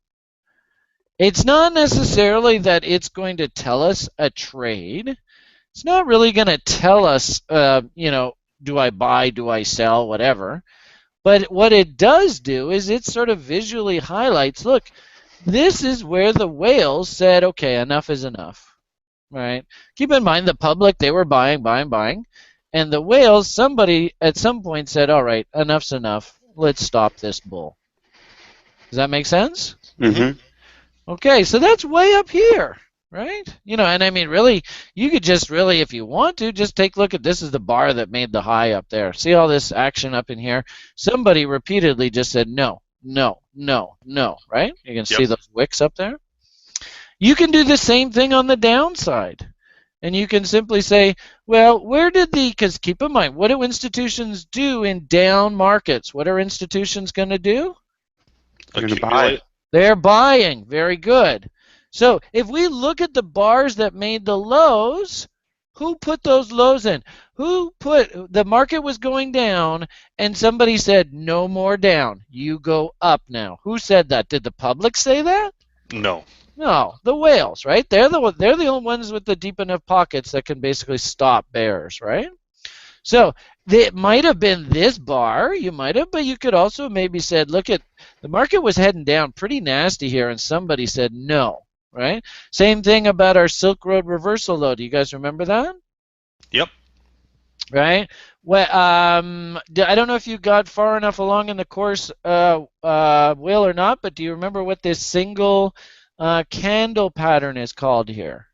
It's not necessarily that it's going to tell us a trade. It's not really going to tell us, do I buy, do I sell, whatever. But what it does do is it sort of visually highlights, look, this is where the whales said, okay, enough is enough, right? Keep in mind the public, they were buying, buying, buying. And the whales, somebody at some point said, all right, enough's enough. Let's stop this bull. Does that make sense?
Mhm.
Okay, so that's way up here, right? And I mean, really, you could just really, if you want to, just take a look at this is the bar that made the high up there. See all this action up in here? Somebody repeatedly just said no, no, no, no, right? You can see
Yep.
those wicks up there. You can do the same thing on the downside. And you can simply say, well, because keep in mind, what do institutions do in down markets? What are institutions going to do?
You're gonna buy
Accumulate.
it.
They're buying. Very good. So if we look at the bars that made the lows, who put those lows in? The market was going down and somebody said, no more down. You go up now. Who said that? Did the public say that?
No.
No, the whales, right? They're the only ones with the deep enough pockets that can basically stop bears, right? So it might have been this bar, you might have, but you could also maybe said, look at the market was heading down pretty nasty here, and somebody said no, right? Same thing about our Silk Road reversal low. Do you guys remember that?
Yep.
Right? Well, I don't know if you got far enough along in the course, Will, or not, but do you remember what this single candle pattern is called here?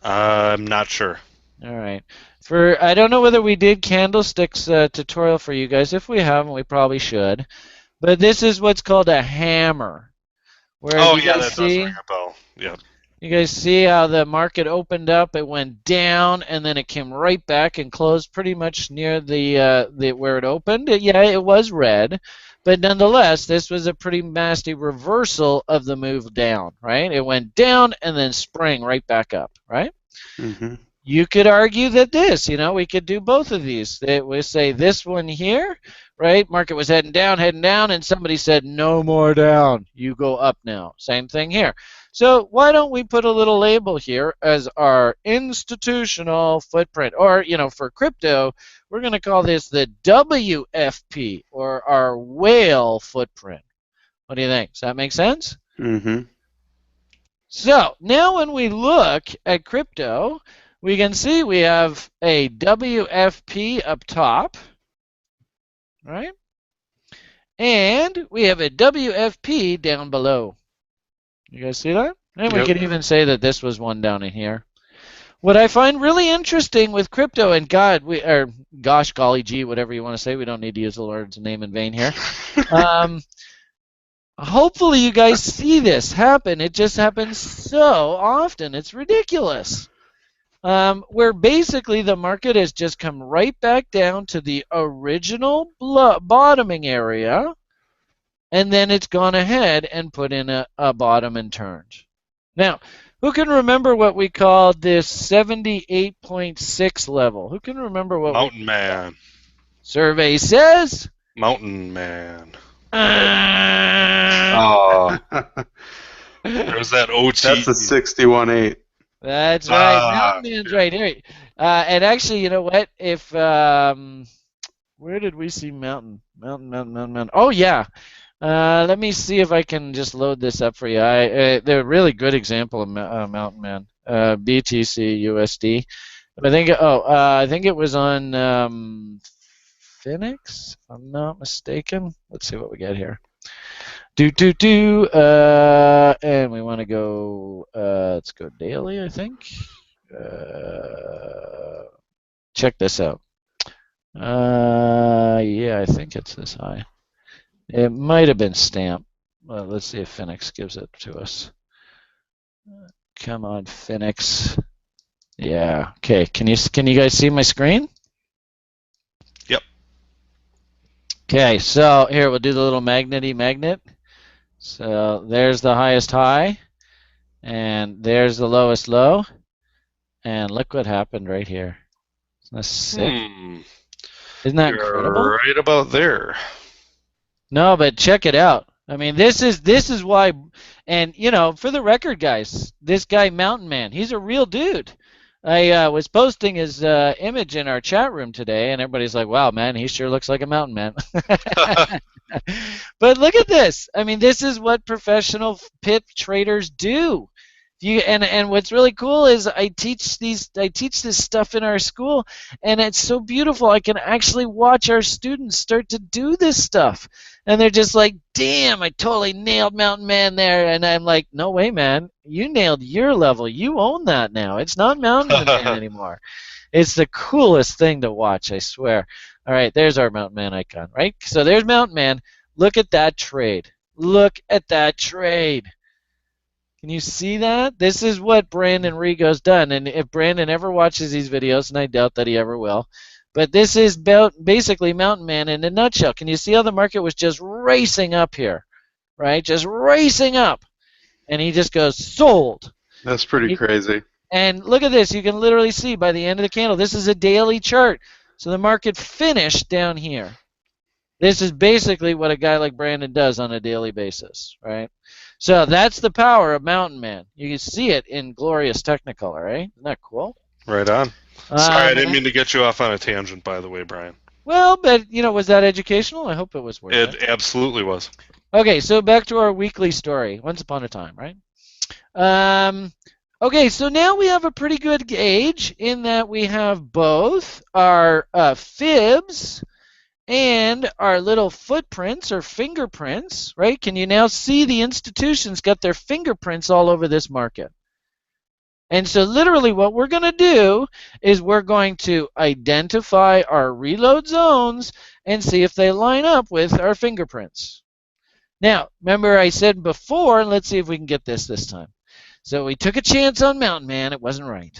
I'm not sure.
All right. I don't know whether we did candlesticks tutorial for you guys. If we haven't, we probably should. But this is what's called a hammer. Where
Oh,
you
yeah,
guys
that does
see?
ring a bell. Yep.
You guys see how the market opened up? It went down and then it came right back and closed pretty much near the where it opened. Yeah, it was red, but nonetheless, this was a pretty nasty reversal of the move down. Right? It went down and then sprang right back up. Right?
Mhm.
You could argue that we could do both of these. It would say this one here, right? Market was heading down, and somebody said, no more down. You go up now. Same thing here. So why don't we put a little label here as our institutional footprint? Or, for crypto, we're going to call this the WFP, or our whale footprint. What do you think? Does that make sense?
Mhm.
So now when we look at crypto, we can see we have a WFP up top, right? And we have a WFP down below. You guys see that? And we
Yep.
could even say that this was one down in here. What I find really interesting with crypto, and gosh, golly gee, whatever you want to say, we don't need to use the Lord's name in vain here. Hopefully you guys see this happen. It just happens so often. It's ridiculous. Where basically the market has just come right back down to the original bottoming area, and then it's gone ahead and put in a bottom and turned. Now, who can remember what we called this 78.6 level? Who can remember what
Mountain Man.
Survey says?
Mountain Man.
Ah.
Oh,
That's
there's that OT.
the 61.8.
That's right.
Ah,
Mountain Man's
yeah.
right here. And actually, you know what? If where did we see Mountain? Mountain. Oh yeah. Let me see if I can just load this up for you. They're a really good example of Mountain Man. BTC USD. I think it was on Phoenix, if I'm not mistaken. Let's see what we got here. And we want to go. Let's go daily, I think. check this out. Yeah, I think it's this high. It might have been stamped. Well, let's see if Phoenix gives it to us. Come on, Phoenix. Yeah. Okay. Can you guys see my screen?
Yep.
Okay. So here we'll do the little magnety magnet. So there's the highest high, and there's the lowest low, and look what happened right here. Isn't that sick? Isn't that incredible?
You're right about there.
No, but check it out. I mean, this is why, and for the record, guys, this guy Mountain Man, he's a real dude. I was posting his image in our chat room today, and everybody's like, "Wow, man, he sure looks like a mountain man." But look at this. I mean, this is what professional pit traders do. And what's really cool is I teach this stuff in our school, and it's so beautiful. I can actually watch our students start to do this stuff, and they're just like, "Damn, I totally nailed Mountain Man there." And I'm like, "No way, man! You nailed your level. You own that now. It's not Mountain Man anymore." It's the coolest thing to watch, I swear. All right, there's our Mountain Man icon, right? So there's Mountain Man. Look at that trade. Look at that trade. Can you see that? This is what Brandon Rigo's done. And if Brandon ever watches these videos, and I doubt that he ever will, but this is basically Mountain Man in a nutshell. Can you see how the market was just racing up here, right? Just racing up. And he just goes, sold.
That's pretty crazy.
And look at this. You can literally see by the end of the candle, this is a daily chart. So the market finished down here. This is basically what a guy like Brandon does on a daily basis, right? So that's the power of Mountain Man. You can see it in glorious Technicolor, right? Isn't that cool?
Right on. Sorry, I didn't mean to get you off on a tangent, by the way, Brian.
Well, but, was that educational? I hope it was worth it.
It absolutely was.
Okay, so back to our weekly story. Once upon a time, right? Okay, so now we have a pretty good gauge in that we have both our fibs and our little footprints or fingerprints, right? Can you now see the institutions got their fingerprints all over this market? And so literally what we're going to do is we're going to identify our reload zones and see if they line up with our fingerprints. Now, remember I said before, let's see if we can get this time. So we took a chance on Mountain Man. It wasn't right.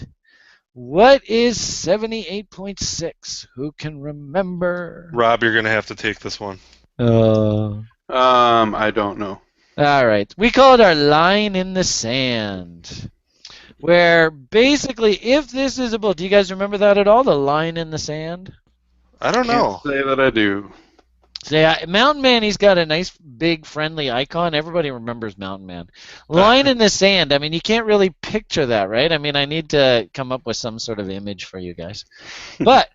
What is 78.6? Who can remember?
Rob, you're going to have to take this one.
I don't know.
All right. We call it our line in the sand. Where basically, if this is a bull, do you guys remember that at all? The line in the sand?
I don't know.
Can't say that I do.
So yeah, Mountain Man, he's got a nice, big, friendly icon. Everybody remembers Mountain Man. Line in the sand, I mean, you can't really picture that, right? I mean, I need to come up with some sort of image for you guys. But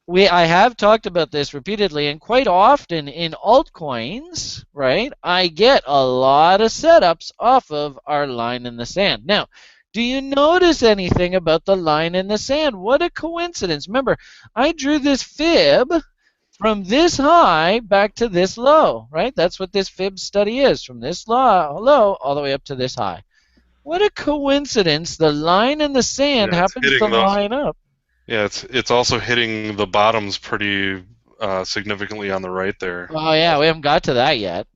I have talked about this repeatedly, and quite often in altcoins, right, I get a lot of setups off of our line in the sand. Now, do you notice anything about the line in the sand? What a coincidence. Remember, I drew this fib from this high back to this low, right? That's what this fib study is, from this low all the way up to this high. What a coincidence. The line in the sand happens to line up.
Yeah, it's also hitting the bottoms pretty significantly on the right there.
Oh, yeah, we haven't got to that yet.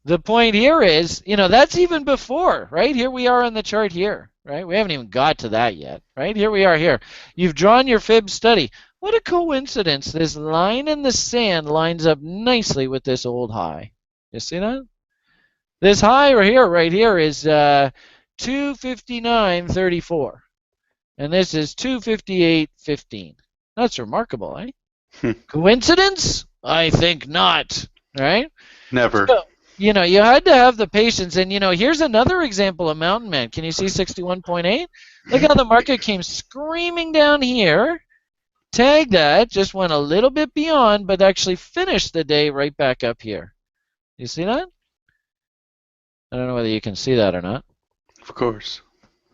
The point here is, that's even before, right? Here we are on the chart here, right? We haven't even got to that yet, right? Here we are here. You've drawn your fib study. What a coincidence. This line in the sand lines up nicely with this old high. You see that? This high right here is 259.34. And this is 258.15. That's remarkable, eh? Coincidence? I think not. Right?
Never.
So, you had to have the patience. And, here's another example of Mountain Man. Can you see 61.8? Look how the market came screaming down here. Tagged that, just went a little bit beyond, but actually finished the day right back up here. You see that? I don't know whether you can see that or not.
Of course.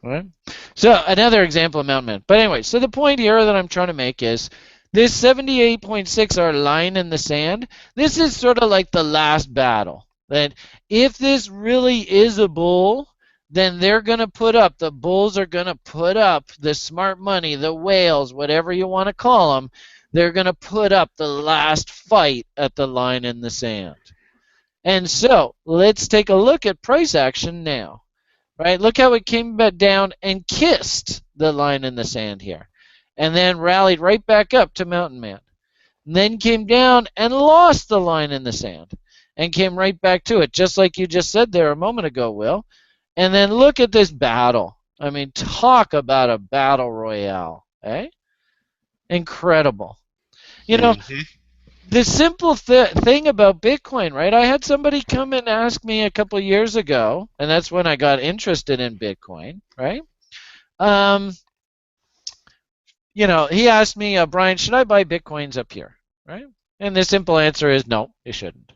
All right. So another example of Mountain Man. But anyway, so the point here that I'm trying to make is this 78.6, our line in the sand, this is sort of like the last battle. That if this really is a bull, then they're going to put up, the bulls are going to put up the smart money, the whales, whatever you want to call them, they're going to put up the last fight at the line in the sand. And so let's take a look at price action now. Right? Look how it came back down and kissed the line in the sand here. And then rallied right back up to Mountain Man. And then came down and lost the line in the sand. And came right back to it, just like you just said there a moment ago, Will. And then look at this battle. I mean, talk about a battle royale. Eh? Incredible. You know, the simple thing about Bitcoin, right? I had somebody come and ask me a couple years ago, and that's when I got interested in Bitcoin, right? You know, he asked me, Brian, should I buy Bitcoins up here, right? And the simple answer is no, you shouldn't.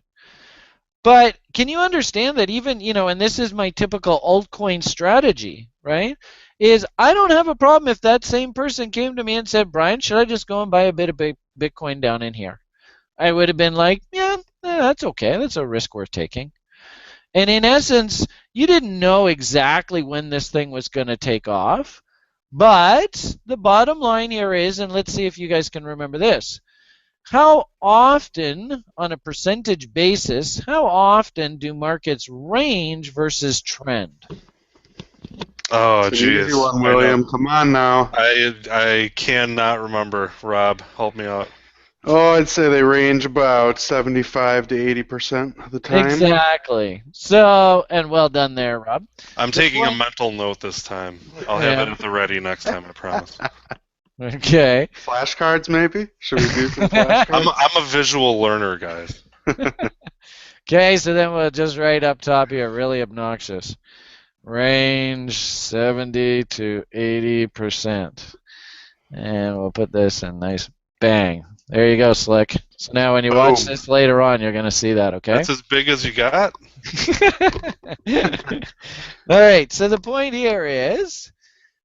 But can you understand that even, you know, and this is my typical altcoin strategy, right? Is I don't have a problem if that same person came to me and said, Brian, should I just go and buy a bit of Bitcoin down in here? I would have been like, yeah, that's okay. That's a risk worth taking. And in essence, you didn't know exactly when this thing was going to take off. But the bottom line here is, and let's see if you guys can remember this, how often, on a percentage basis, how often do markets range versus trend?
Oh, geez.
Easy one, William. Come on now.
I cannot remember. Rob, help me out.
Oh, I'd say they range about 75 to 80% of the time.
Exactly. So, and well done there, Rob.
I'm taking a mental note this time. I'll have it at the ready next time, I promise.
Okay.
Flashcards, maybe? Should we do some flashcards?
I'm a visual learner, guys.
Okay, so then we'll just write up top here, really obnoxious. Range 70 to 80%. And we'll put this in nice bang. There you go, Slick. So now when you watch this later on, you're going to see that, okay?
That's as big as you got?
All right, so the point here is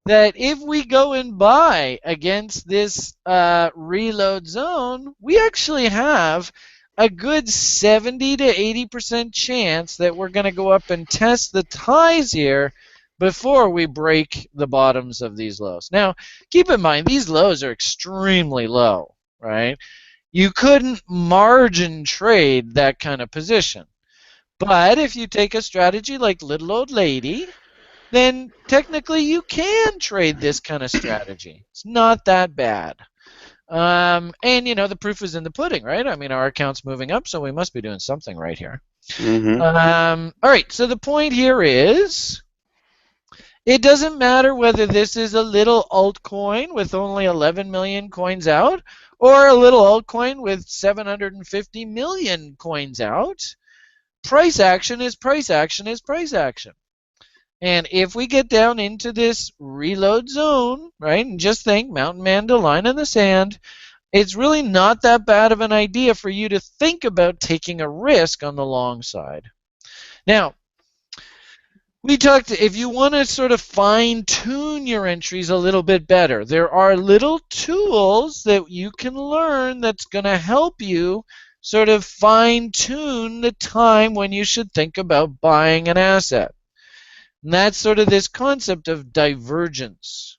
that if we go and buy against this reload zone, we actually have a good 70 to 80% chance that we're going to go up and test the ties here before we break the bottoms of these lows. Now, keep in mind, these lows are extremely low, right? You couldn't margin trade that kind of position. But if you take a strategy like Little Old Lady, then technically you can trade this kind of strategy. It's not that bad. And, you know, the proof is in the pudding, right? I mean, our account's moving up, so we must be doing something right here.
Mm-hmm.
All right, so the point here is it doesn't matter whether this is a little altcoin with only 11 million coins out or a little altcoin with 750 million coins out. Price action is price action is price action. And if we get down into this reload zone, right, and just think Mountain Man to line in the sand, it's really not that bad of an idea for you to think about taking a risk on the long side. Now, we talked, if you want to sort of fine-tune your entries a little bit better, there are little tools that you can learn that's going to help you sort of fine-tune the time when you should think about buying an asset. And that's sort of this concept of divergence.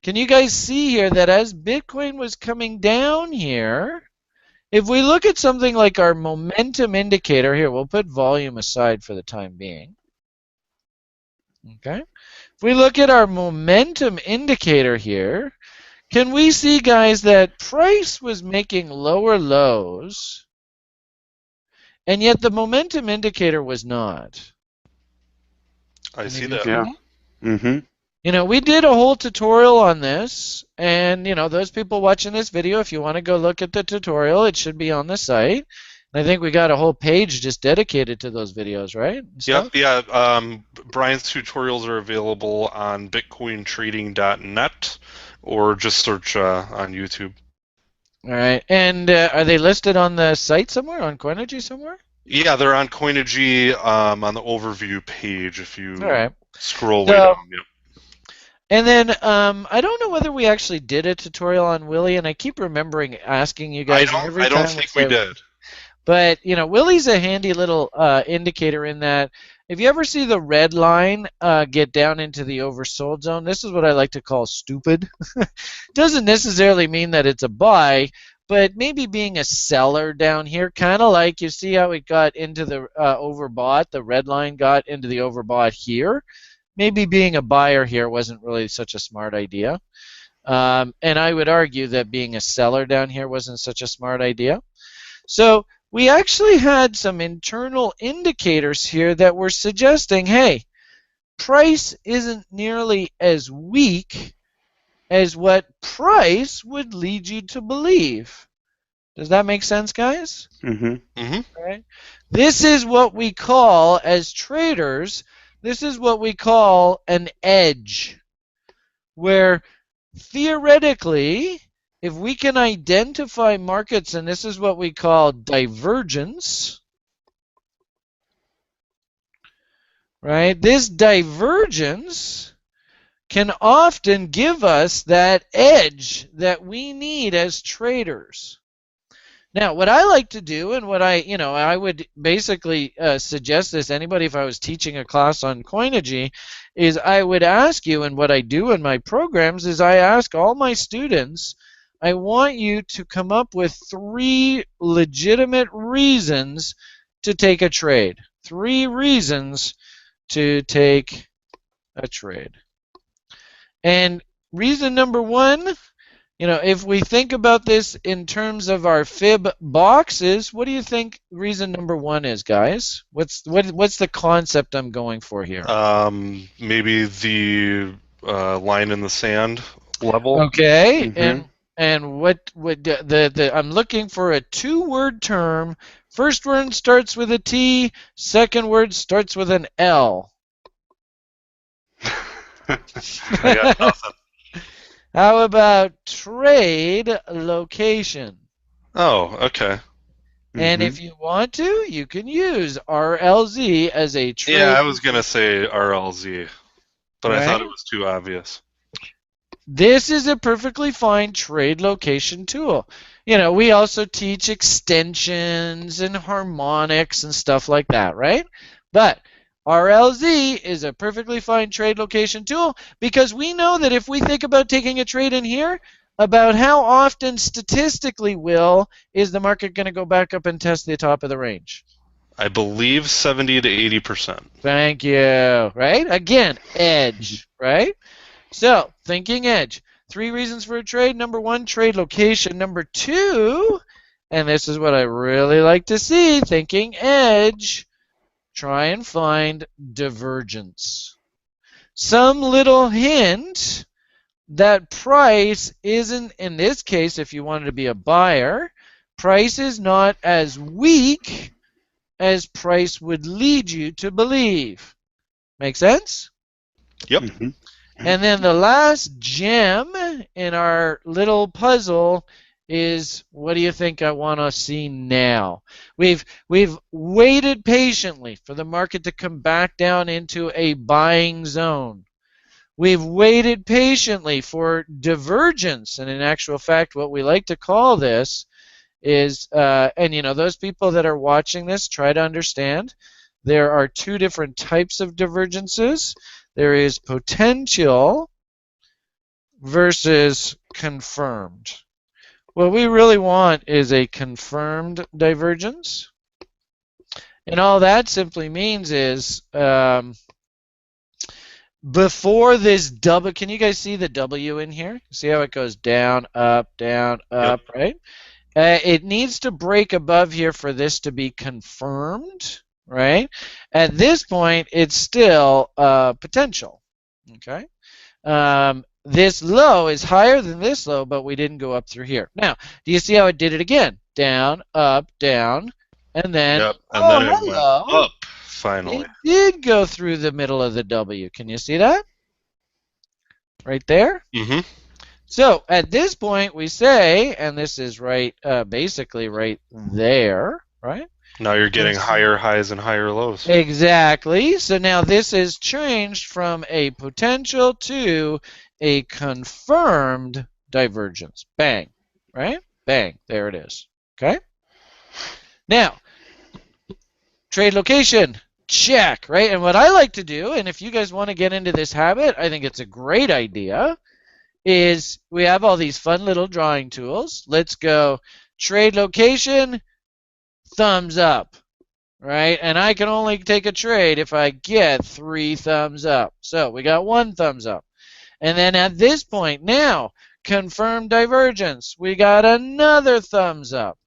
Can you guys see here that as Bitcoin was coming down here, if we look at something like our momentum indicator here, we'll put volume aside for the time being. Okay? If we look at our momentum indicator here, can we see, guys, that price was making lower lows, and yet the momentum indicator was not?
I see that.
Yeah. Mm-hmm.
You know, we did a whole tutorial on this, and, you know, those people watching this video, if you want to go look at the tutorial, it should be on the site. And I think we got a whole page just dedicated to those videos, right?
Yep, yeah. Brian's tutorials are available on bitcointrading.net or just search on YouTube.
All right. And are they listed on the site somewhere, on Coinigy somewhere?
Yeah, they're on Coinigy on the overview page if you scroll way down. Yep.
And then I don't know whether we actually did a tutorial on Willie, and I keep remembering asking you guys.
I don't think we did.
But, Willie's a handy little indicator in that if you ever see the red line get down into the oversold zone, this is what I like to call stupid. Doesn't necessarily mean that it's a buy, but maybe being a seller down here, kind of like you see how it got into the overbought, the red line got into the overbought here. Maybe being a buyer here wasn't really such a smart idea. And I would argue that being a seller down here wasn't such a smart idea. So we actually had some internal indicators here that were suggesting, hey, price isn't nearly as weak as what price would lead you to believe. Does that make sense, guys?
Mm-hmm.
Mm-hmm.
Right. This is what we call, as traders, this is what we call an edge, where theoretically, if we can identify markets, and this is what we call divergence, right? This divergence can often give us that edge that we need as traders. Now, what I like to do, and what I would basically suggest this anybody if I was teaching a class on Coinigy, is I would ask you, and what I do in my programs is I ask all my students, I want you to come up with 3 legitimate reasons to take a trade. 3 reasons to take a trade. And reason number 1, if we think about this in terms of our fib boxes, what do you think reason number 1 is, guys? What's the concept I'm going for here?
Maybe the line in the sand level.
Okay,
Mm-hmm.
and what would I'm looking for a 2-word term. First word starts with a T. Second word starts with an L.
I got nothing.
How about trade location?
Oh, okay.
And if you want to, you can use RLZ as a trade.
Yeah, I was going to say RLZ, but I thought
Right?
it was too obvious.
This is a perfectly fine trade location tool. We also teach extensions and harmonics and stuff like that, right? But RLZ is a perfectly fine trade location tool because we know that if we think about taking a trade in here, about how often statistically is the market going to go back up and test the top of the range?
I believe 70 to 80%.
Thank you. Right? Again, edge, right? So, thinking edge. 3 reasons for a trade. Number 1, trade location. Number 2, and this is what I really like to see, thinking edge, try and find divergence. Some little hint that price isn't, in this case, if you wanted to be a buyer, price is not as weak as price would lead you to believe. Make sense?
Yep.
Mm-hmm.
And then the last gem in our little puzzle is, what do you think I want to see now? We've waited patiently for the market to come back down into a buying zone. We've waited patiently for divergence, and in actual fact, what we like to call this is, and those people that are watching this, try to understand, there are 2 different types of divergences. There is potential versus confirmed. What we really want is a confirmed divergence. And all that simply means is before this double, can you guys see the W in here? See how it goes down, up, right? It needs to break above here for this to be confirmed, right? At this point, it's still potential, okay? This low is higher than this low, but we didn't go up through here. Now, do you see how it did it again? Down, and then,
Yep. And then it
hello.
went up, finally.
It did go through the middle of the W. Can you see that? Right there?
Mm-hmm.
So at this point we say, and this is right, basically right there, right?
Now you're getting higher highs and higher lows.
Exactly. So now this has changed from a potential to a confirmed divergence. Bang, right? Bang. There it is. Okay? Now, trade location, check, right? And what I like to do, and if you guys want to get into this habit, I think it's a great idea, is we have all these fun little drawing tools. Let's go trade location, thumbs up, right? And I can only take a trade if I get 3 thumbs up. So we got 1 thumbs up. And then at this point now, confirm divergence. We got another thumbs up.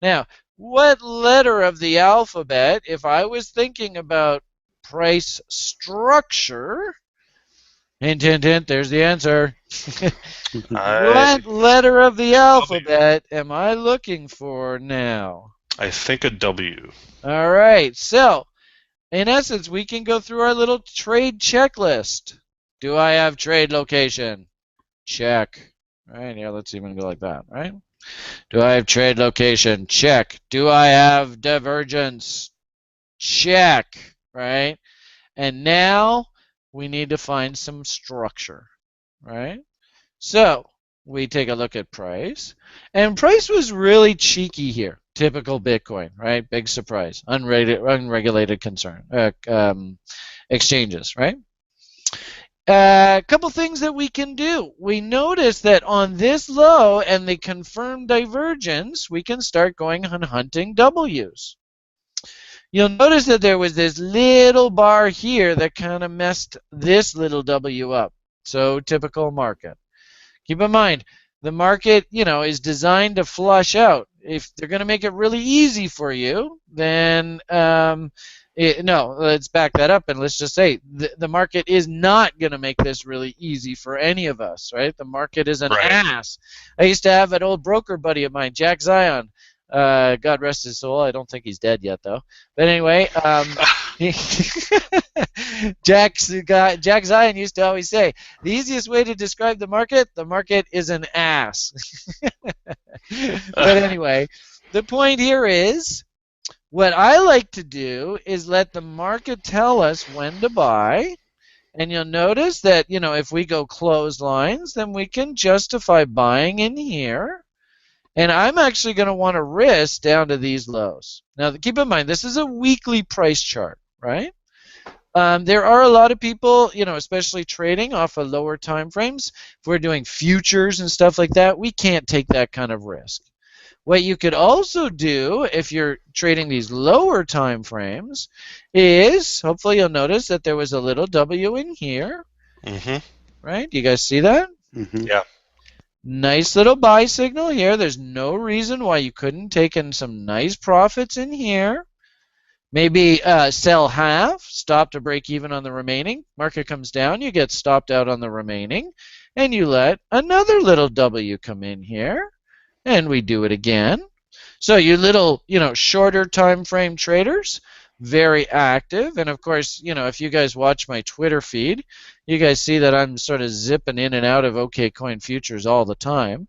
Now, what letter of the alphabet, if I was thinking about price structure, hint, hint, hint, there's the answer. What letter of the alphabet am I looking for now?
I think a W.
All right, so in essence, we can go through our little trade checklist. Do I have trade location? Check. All right, yeah, let's even go like that, right? Do I have trade location? Check. Do I have divergence? Check, right? And now we need to find some structure, right? So we take a look at price, and price was really cheeky here. Typical Bitcoin, right? Big surprise. Unregulated exchanges, right? A couple things that we can do. We notice that on this low and the confirmed divergence, we can start going on hunting W's. You'll notice that there was this little bar here that kind of messed this little W up. So typical market. Keep in mind, the market, is designed to flush out. If they're going to make it really easy for you, then no, let's back that up and let's just say the market is not going to make this really easy for any of us, right? The market is an ass. I used to have an old broker buddy of mine, Jack Zion. God rest his soul. I don't think he's dead yet, though. But anyway, Jack Zion used to always say, the easiest way to describe the market is an ass. But anyway, the point here is, what I like to do is let the market tell us when to buy. And you'll notice that, if we go closed lines, then we can justify buying in here. And I'm actually going to want to risk down to these lows. Now, keep in mind, this is a weekly price chart, right? There are a lot of people, especially trading off of lower time frames. If we're doing futures and stuff like that, we can't take that kind of risk. What you could also do if you're trading these lower time frames is, hopefully you'll notice that there was a little W in here.
Mm-hmm.
Right? Do you guys see that?
Mm-hmm.
Yeah.
Nice little buy signal here. There's no reason why you couldn't take in some nice profits in here. Maybe sell half, stop to break even on the remaining. Market comes down, you get stopped out on the remaining, and you let another little W come in here, and we do it again. So you little, shorter time frame traders, very active. And of course, if you guys watch my Twitter feed, you guys see that I'm sort of zipping in and out of OKCoin futures all the time.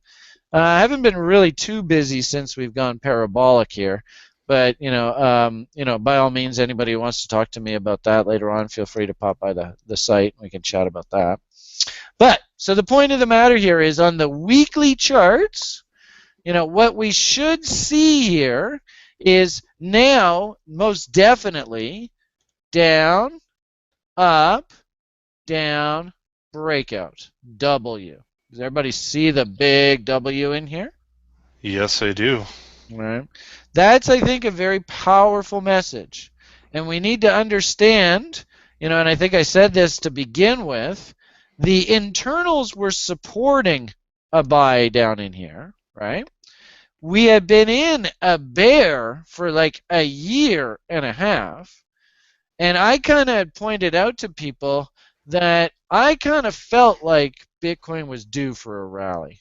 I haven't been really too busy since we've gone parabolic here. But by all means, anybody who wants to talk to me about that later on, feel free to pop by the site. We can chat about that. But so the point of the matter here is, on the weekly charts, what we should see here is now most definitely down, up, down, breakout, W. Does everybody see the big W in here?
Yes, I do.
Right. That's, I think, a very powerful message. And we need to understand, and I think I said this to begin with, the internals were supporting a buy down in here, right? We had been in a bear for like a year and a half, and I kind of pointed out to people that I kind of felt like Bitcoin was due for a rally.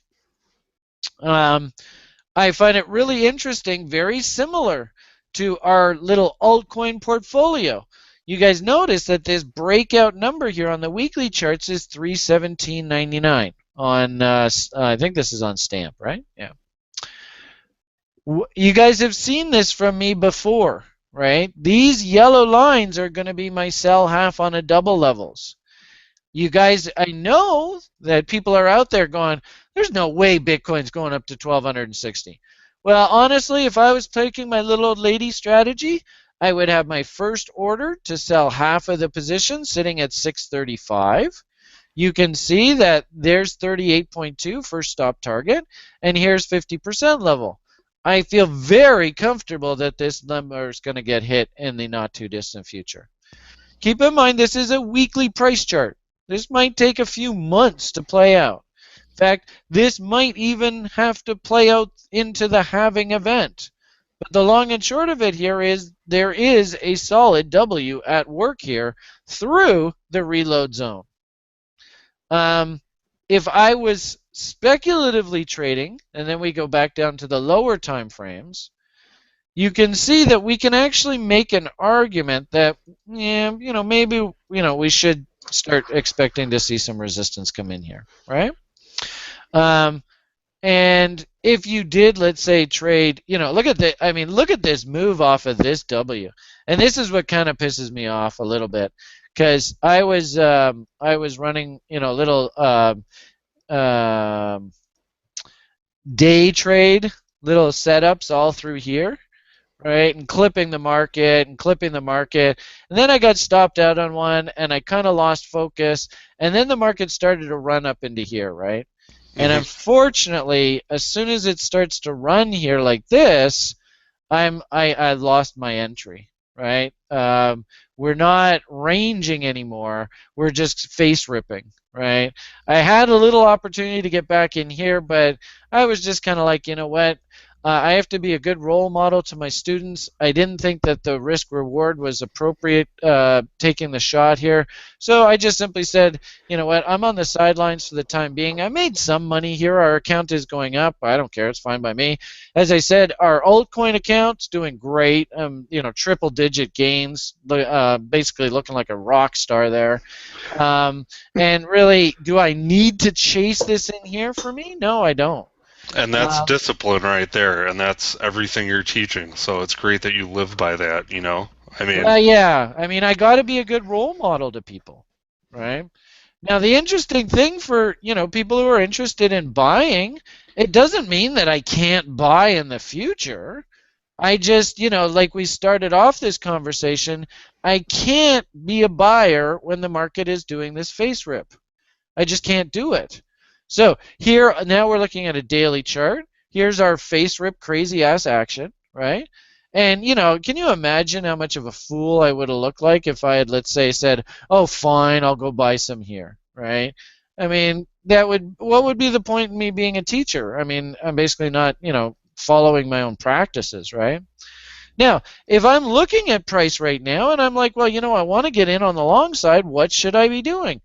I find it really interesting, very similar to our little altcoin portfolio. You guys notice that this breakout number here on the weekly charts is 317.99 on, I think this is on Stamp, right? Yeah. You guys have seen this from me before, right? These yellow lines are going to be my sell half on a double levels. You guys, I know that people are out there going, there's no way Bitcoin's going up to 1,260. Well, honestly, if I was taking my little old lady strategy, I would have my first order to sell half of the position sitting at 635. You can see that there's 38.2 first stop target, and here's 50% level. I feel very comfortable that this number is going to get hit in the not too distant future. Keep in mind this is a weekly price chart. This might take a few months to play out. In fact, this might even have to play out into the halving event. But the long and short of it here is there is a solid W at work here through the reload zone. If I was speculatively trading, and then we go back down to the lower time frames, you can see that we can actually make an argument that, yeah, maybe, we should start expecting to see some resistance come in here, right? And if you did, let's say, trade, look at this move off of this W, and this is what kind of pisses me off a little bit, because I was running, little day trade little setups all through here, right? And clipping the market and clipping the market. And then I got stopped out on one and I kind of lost focus. And then the market started to run up into here, right? And unfortunately, as soon as it starts to run here like this, I lost my entry, right? We're not ranging anymore. We're just face ripping, right? I had a little opportunity to get back in here, but I was just kind of like, you know what? I have to be a good role model to my students. I didn't think that the risk reward was appropriate taking the shot here. So I just simply said, you know what, I'm on the sidelines for the time being. I made some money here. Our account is going up. I don't care. It's fine by me. As I said, our altcoin account's doing great. Triple digit gains, basically looking like a rock star there. And really, do I need to chase this in here for me? No, I don't.
And that's discipline right there, and that's everything you're teaching. So it's great that you live by that, I mean,
yeah. I got to be a good role model to people, right? Now, the interesting thing for, people who are interested in buying, it doesn't mean that I can't buy in the future. I just, like we started off this conversation, I can't be a buyer when the market is doing this face rip. I just can't do it. So here, now we're looking at a daily chart. Here's our face rip crazy ass action, right? And, can you imagine how much of a fool I would have looked like if I had, let's say, said, oh, fine, I'll go buy some here, right? What would be the point in me being a teacher? I'm basically not, following my own practices, right? Now, if I'm looking at price right now and I'm like, well, I want to get in on the long side, what should I be doing?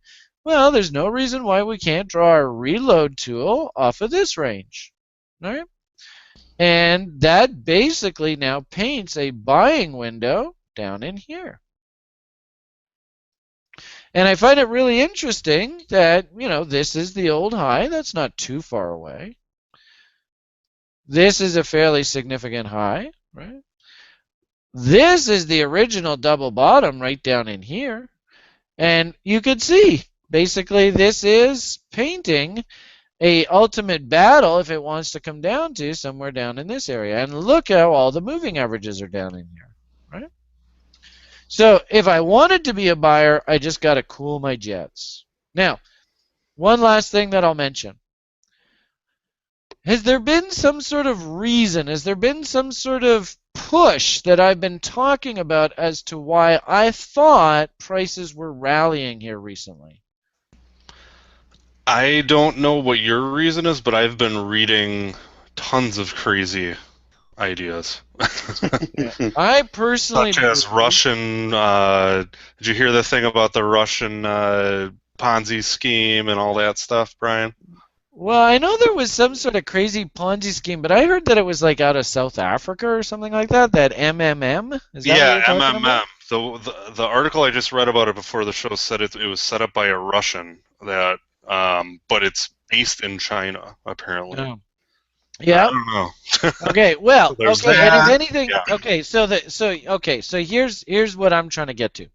Well, there's no reason why we can't draw our reload tool off of this range. All right? And that basically now paints a buying window down in here. And I find it really interesting that, this is the old high. That's not too far away. This is a fairly significant high, right? This is the original double bottom right down in here. And you could see, basically, this is painting a ultimate battle if it wants to come down to somewhere down in this area. And look how all the moving averages are down in here, right? So if I wanted to be a buyer, I just got to cool my jets. Now, one last thing that I'll mention. Has there been some sort of reason, has there been some sort of push that I've been talking about as to why I thought prices were rallying here recently?
I don't know what your reason is, but I've been reading tons of crazy ideas.
I personally...
Such as Russian... did you hear the thing about the Russian Ponzi scheme and all that stuff, Brian?
Well, I know there was some sort of crazy Ponzi scheme, but I heard that it was like out of South Africa or something like that, that MMM? Is that
yeah,
what you're talking
MMM.
about?
The article I just read about it before the show said it was set up by a Russian, that, but it's based in China, apparently.
Oh. Yeah.
I don't know.
Okay. Well.
So there's
okay.
that.
And if anything,
Yeah.
okay. So here's what I'm trying to get to.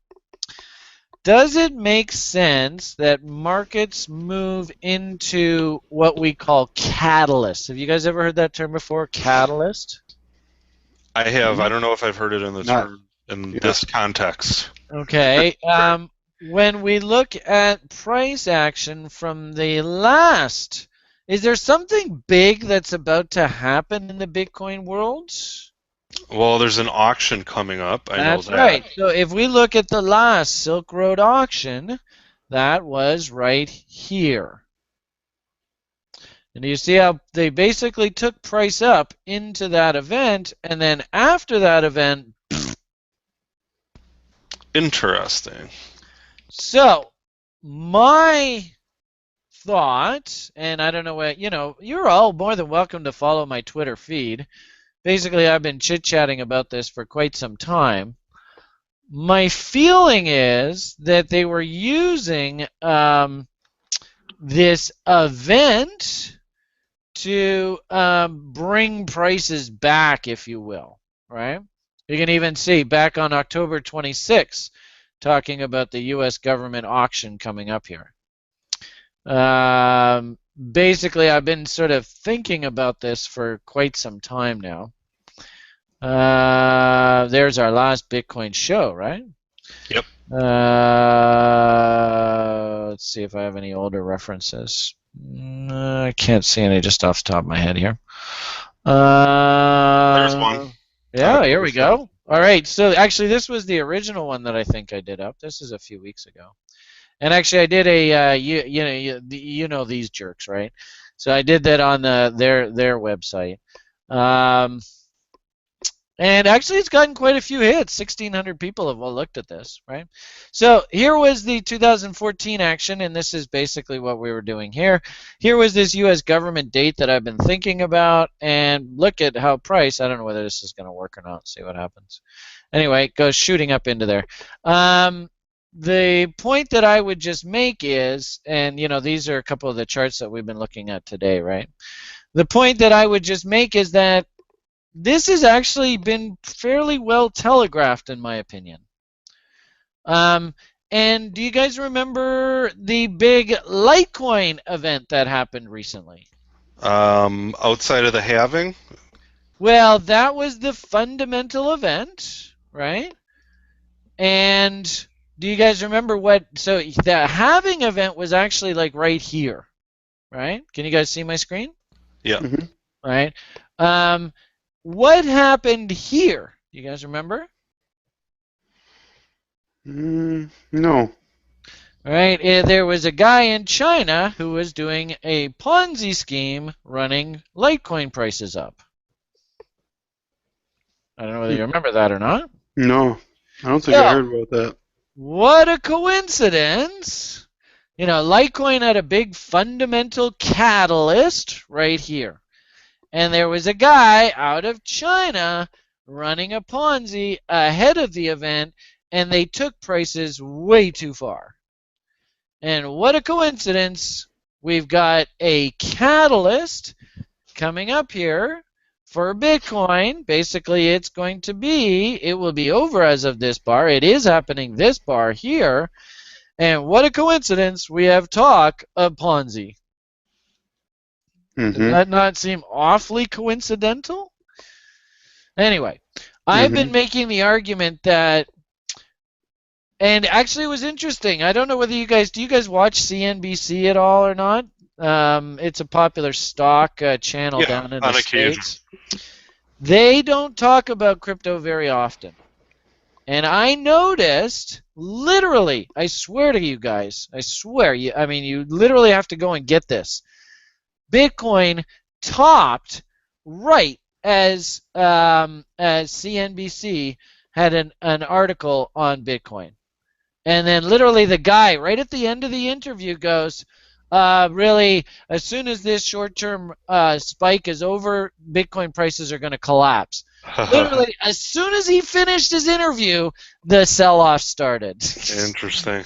does it make sense that markets move into what we call catalysts? Have you guys ever heard that term before, catalyst?
I have. I don't know if I've heard it in the
Not,
term in
yeah.
this context.
Okay. When we look at price action from the last, is there something big that's about to happen in the Bitcoin world?
Well, there's an auction coming up. I know
That's
that.
right. So if we look at the last Silk Road auction, that was right here. And you see how they basically took price up into that event, and then after that event.
Interesting.
So, my thought, and I don't know what, you're all more than welcome to follow my Twitter feed. Basically, I've been chit-chatting about this for quite some time. My feeling is that they were using this event to bring prices back, if you will, right? You can even see back on October 26th, talking about the U.S. government auction coming up here. Basically, I've been sort of thinking about this for quite some time now. There's our last Bitcoin show, right?
Yep.
Let's see if I have any older references. I can't see any just off the top of my head here.
There's one.
Yeah, here we go. All right, so actually this was the original one that I think I did up. This is a few weeks ago. And actually I did a, you know these jerks, right? So I did that on their website. And actually, it's gotten quite a few hits. 1,600 people have all looked at this, right? So here was the 2014 action, and this is basically what we were doing here. Here was this U.S. government date that I've been thinking about, and look at how price. I don't know whether this is going to work or not. See what happens. Anyway, it goes shooting up into there. The point that I would just make is, and these are a couple of the charts that we've been looking at today, right? The point that I would just make is that this has actually been fairly well telegraphed, in my opinion. And do you guys remember the big Litecoin event that happened recently?
Outside of the halving?
Well, that was the fundamental event, right? And do you guys remember what? So the halving event was actually like right here, right? Can you guys see my screen?
Yeah.
Mm-hmm.
Right. What happened here? Do you guys remember?
No.
All right. There was a guy in China who was doing a Ponzi scheme running Litecoin prices up. I don't know whether you remember that or not.
No. I don't think I heard about that.
What a coincidence. Litecoin had a big fundamental catalyst right here. And there was a guy out of China running a Ponzi ahead of the event, and they took prices way too far. And what a coincidence. We've got a catalyst coming up here for Bitcoin. Basically, it will be over as of this bar. It is happening this bar here. And what a coincidence, we have talk of Ponzi.
Mm-hmm.
Does that not seem awfully coincidental? Anyway, I've been making the argument that, and actually it was interesting. I don't know whether do you guys watch CNBC at all or not? It's a popular stock channel down in the States. They don't talk about crypto very often. And I noticed, literally, I swear to you guys, you literally have to go and get this. Bitcoin topped right as CNBC had an article on Bitcoin. And then literally the guy right at the end of the interview goes, really, as soon as this short-term spike is over, Bitcoin prices are going to collapse. Literally, as soon as he finished his interview, the sell-off started.
Interesting.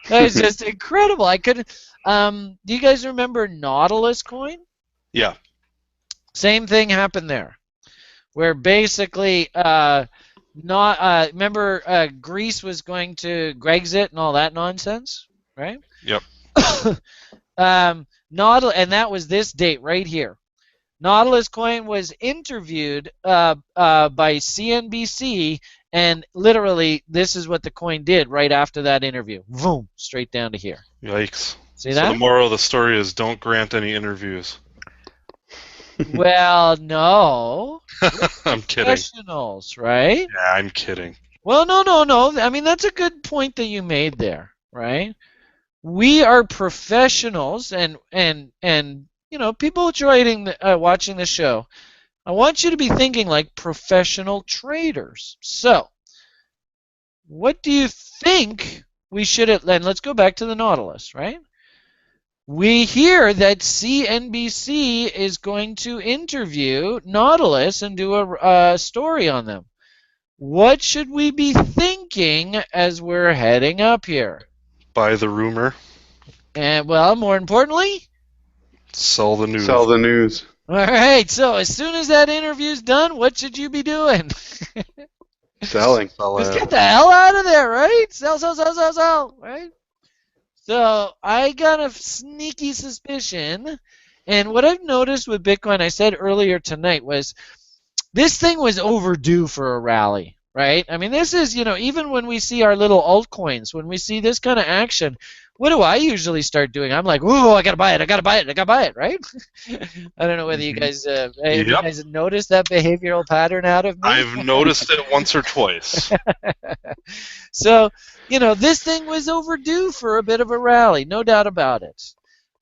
That was just incredible. I couldn't. Do you guys remember Nautilus coin?
Yeah.
Same thing happened there, where basically Not remember Greece was going to Grexit and all that nonsense, right?
Yep.
And that was this date right here. Nautilus Coin was interviewed by CNBC, and literally, this is what the coin did right after that interview. Boom, straight down to here.
Yikes.
See
So
that?
the moral of the story is don't grant any interviews.
Well, no.
I'm kidding.
Professionals, right?
Yeah, I'm kidding.
Well, no. I mean, that's a good point that you made there, right? We are professionals, and people watching the show. I want you to be thinking like professional traders. So, what do you think we should? And let's go back to the Nautilus, right? We hear that CNBC is going to interview Nautilus and do a story on them. What should we be thinking as we're heading up here?
Buy the rumor.
And well, more importantly,
Sell the news.
Sell the news.
All right. So as soon as that interview's done, what should you be doing?
Selling.
Just get the hell out of there, right? Sell, right? So I got a sneaky suspicion, and what I've noticed with Bitcoin, I said earlier tonight, was this thing was overdue for a rally, right? I mean, this is, even when we see our little altcoins, when we see this kind of action, what do I usually start doing? I'm like, ooh, I gotta buy it, right? I don't know whether you guys have you guys noticed that behavioral pattern out of me.
I've noticed it once or twice.
So, this thing was overdue for a bit of a rally, no doubt about it.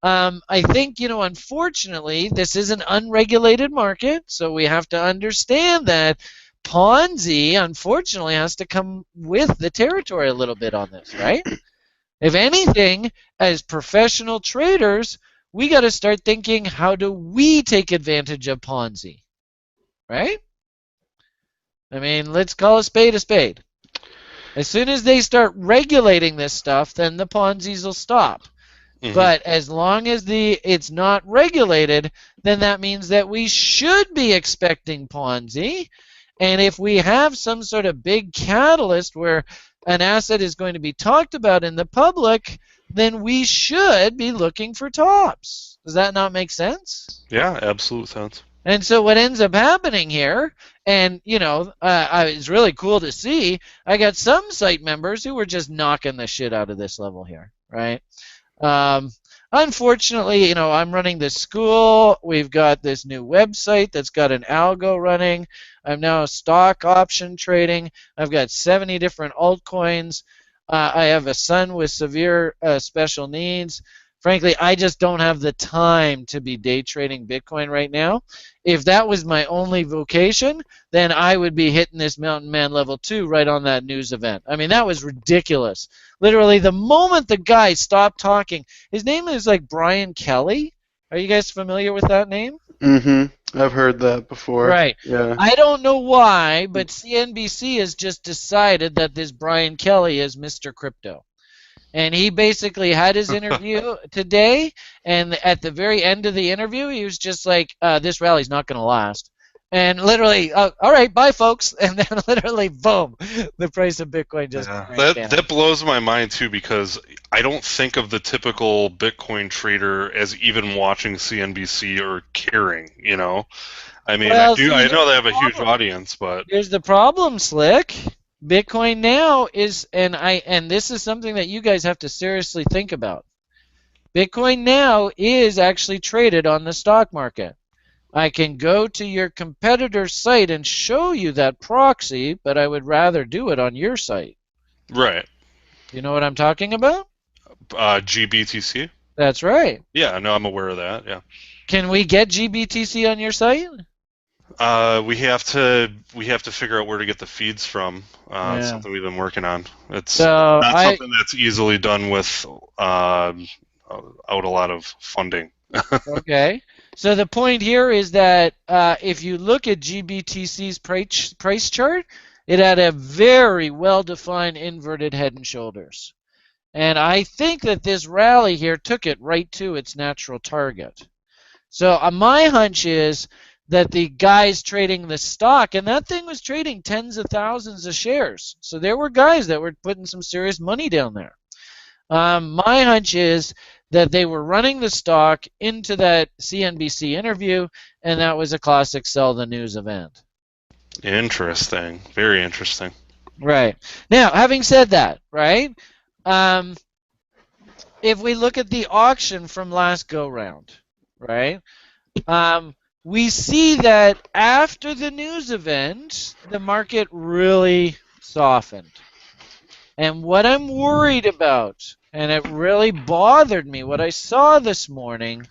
I think, unfortunately, this is an unregulated market, so we have to understand that Ponzi, unfortunately, has to come with the territory a little bit on this, right? If anything, as professional traders, we got to start thinking, how do we take advantage of Ponzi, right? I mean, let's call a spade a spade. As soon as they start regulating this stuff, then the Ponzi's will stop. Mm-hmm. But as long as it's not regulated, then that means that we should be expecting Ponzi. And if we have some sort of big catalyst where an asset is going to be talked about in the public, then we should be looking for tops. Does that not make sense?
Yeah, absolute sense.
And so what ends up happening here, and it's really cool to see, I got some site members who were just knocking the shit out of this level here, right? Unfortunately, I'm running this school. We've got this new website that's got an algo running. I'm now stock option trading. I've got 70 different altcoins. I have a son with severe special needs. Frankly, I just don't have the time to be day trading Bitcoin right now. If that was my only vocation, then I would be hitting this Mountain Man level 2 right on that news event. I mean, that was ridiculous. Literally, the moment the guy stopped talking, his name is like Brian Kelly. Are you guys familiar with that name?
Mm-hmm. I've heard that before.
Right.
Yeah.
I don't know why, but CNBC has just decided that this Brian Kelly is Mr. Crypto. And he basically had his interview today, and at the very end of the interview, he was just like, this rally's not going to last. And literally, all right, bye, folks. And then literally, boom, the price of Bitcoin just
that blows my mind, too, because I don't think of the typical Bitcoin trader as even watching CNBC or caring, I mean, I know they have a huge audience, but...
Here's the problem, Slick. Bitcoin now is, and this is something that you guys have to seriously think about. Bitcoin now is actually traded on the stock market. I can go to your competitor's site and show you that proxy, but I would rather do it on your site.
Right.
You know what I'm talking about?
GBTC?
That's right.
Yeah, no, I'm aware of that, yeah. Can
we get GBTC on your site?
We have to figure out where to get the feeds from. It's something we've been working on. It's not something that's easily done without a lot of funding.
Okay. So the point here is that if you look at GBTC's price chart, it had a very well-defined inverted head and shoulders. And I think that this rally here took it right to its natural target. So my hunch is that the guys trading the stock, and that thing was trading tens of thousands of shares. So there were guys that were putting some serious money down there. My hunch is that they were running the stock into that CNBC interview, and that was a classic sell the news event.
Interesting. Very interesting.
Right. Now, having said that, right, if we look at the auction from last go round, right, we see that after the news event, the market really softened. And what I'm worried about, and it really bothered me, what I saw this morning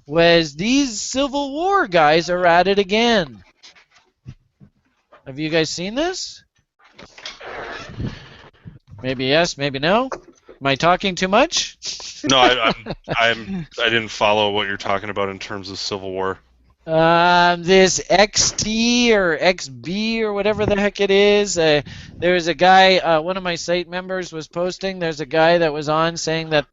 was these Civil War guys are at it again. Have you guys seen this? Maybe yes, maybe no. Am I talking too much?
No, I didn't follow what you're talking about in terms of Civil War.
This XT or XB or whatever the heck it is. There's a guy. One of my site members was posting. There's a guy that was on saying that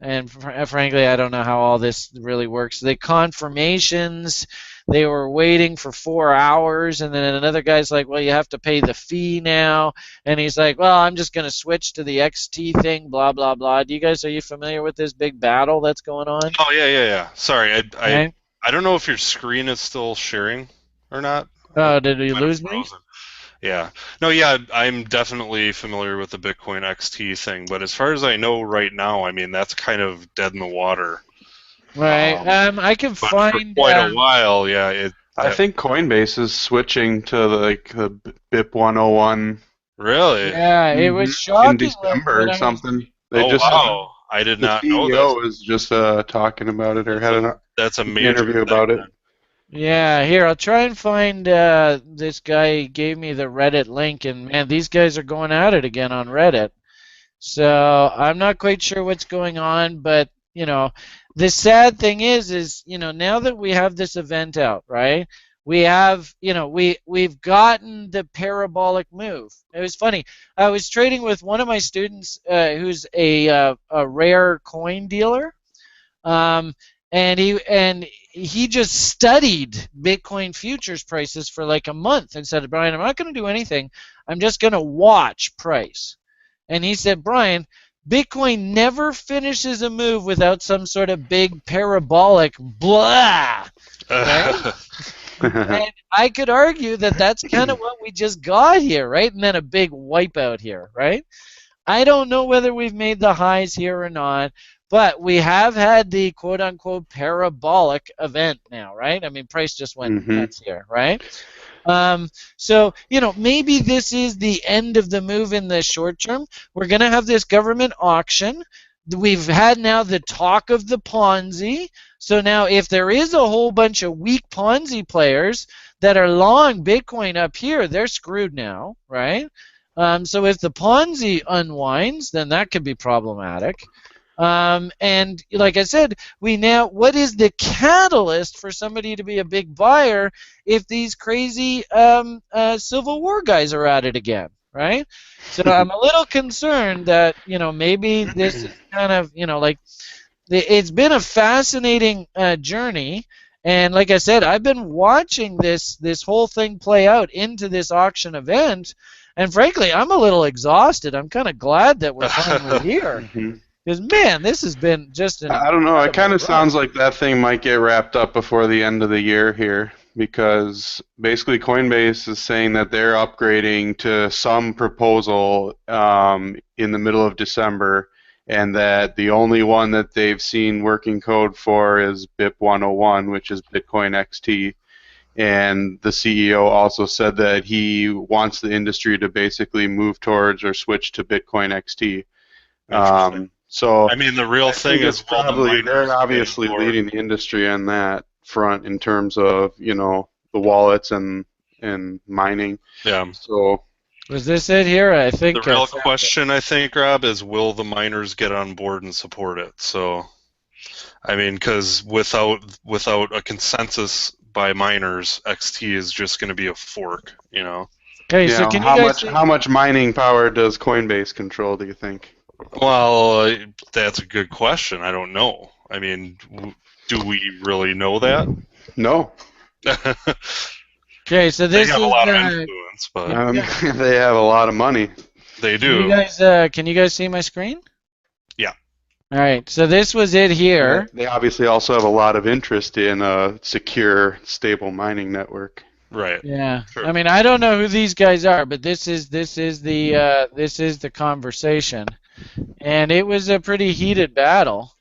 and frankly, I don't know how all this really works. The confirmations, they were waiting for 4 hours, and then another guy's like, well, you have to pay the fee now. And he's like, well, I'm just going to switch to the XT thing, blah, blah, blah. Are you familiar with this big battle that's going on?
Oh, yeah. Sorry,
Okay.
I don't know if your screen is still sharing or not.
Oh, did you lose me?
Yeah. No, yeah, I'm definitely familiar with the Bitcoin XT thing, but as far as I know right now, I mean, that's kind of dead in the water.
Right. I can
But
find
for quite a while, yeah.
I think Coinbase is switching to the BIP 101.
Really?
Yeah, it was shocking.
In December or something. They
wow. I did not know
The
this.
CEO was just talking about it or had
That's a
an
major
interview about it.
Yeah, here, I'll try and find this guy gave me the Reddit link, and man, these guys are going at it again on Reddit. So I'm not quite sure what's going on, but the sad thing is now that we have this event out, right? We have, we've gotten the parabolic move. It was funny. I was trading with one of my students who's a rare coin dealer. And he just studied Bitcoin futures prices for like a month and said, Brian, I'm not going to do anything. I'm just going to watch price. And he said, Brian, Bitcoin never finishes a move without some sort of big parabolic blah. Right? And I could argue that that's kind of what we just got here, right? And then a big wipeout here, right? I don't know whether we've made the highs here or not. But we have had the quote-unquote parabolic event now, right? I mean, price just went nuts here, right? So, maybe this is the end of the move in the short term. We're going to have this government auction. We've had now the talk of the Ponzi. So now if there is a whole bunch of weak Ponzi players that are long Bitcoin up here, they're screwed now, right? So if the Ponzi unwinds, then that could be problematic. And like I said, what is the catalyst for somebody to be a big buyer if these crazy Civil War guys are at it again, right? So I'm a little concerned that maybe this is kind of it's been a fascinating journey, and like I said, I've been watching this whole thing play out into this auction event, and frankly, I'm a little exhausted. I'm kind of glad that we're finally here. Because, man, this has been just
I don't know. It kind of sounds like that thing might get wrapped up before the end of the year here, because basically Coinbase is saying that they're upgrading to some proposal in the middle of December, and that the only one that they've seen working code for is BIP 101, which is Bitcoin XT. And the CEO also said that he wants the industry to basically move towards or switch to Bitcoin XT. So
I mean, the real thing is
probably they're obviously leading the industry on that front in terms of the wallets and mining.
Yeah.
So
was this it here? I think
the real question, I think, Rob, is will the miners get on board and support it? So, I mean, because without a consensus by miners, XT is just going to be a fork,
Okay, so can
how much mining power does Coinbase control, do you think?
Well, that's a good question. I don't know. I mean, Do we really know that?
No.
Okay, so
They
this
have a
is.
lot of influence, but
They have a lot of money.
they
Can you
do.
guys can you guys see my screen?
Yeah.
All right, so this was it here.
They obviously also have a lot of interest in a secure, stable mining network.
Right.
Yeah,
Sure.
I mean, I don't know who these guys are, but this is the conversation, and it was a pretty heated battle.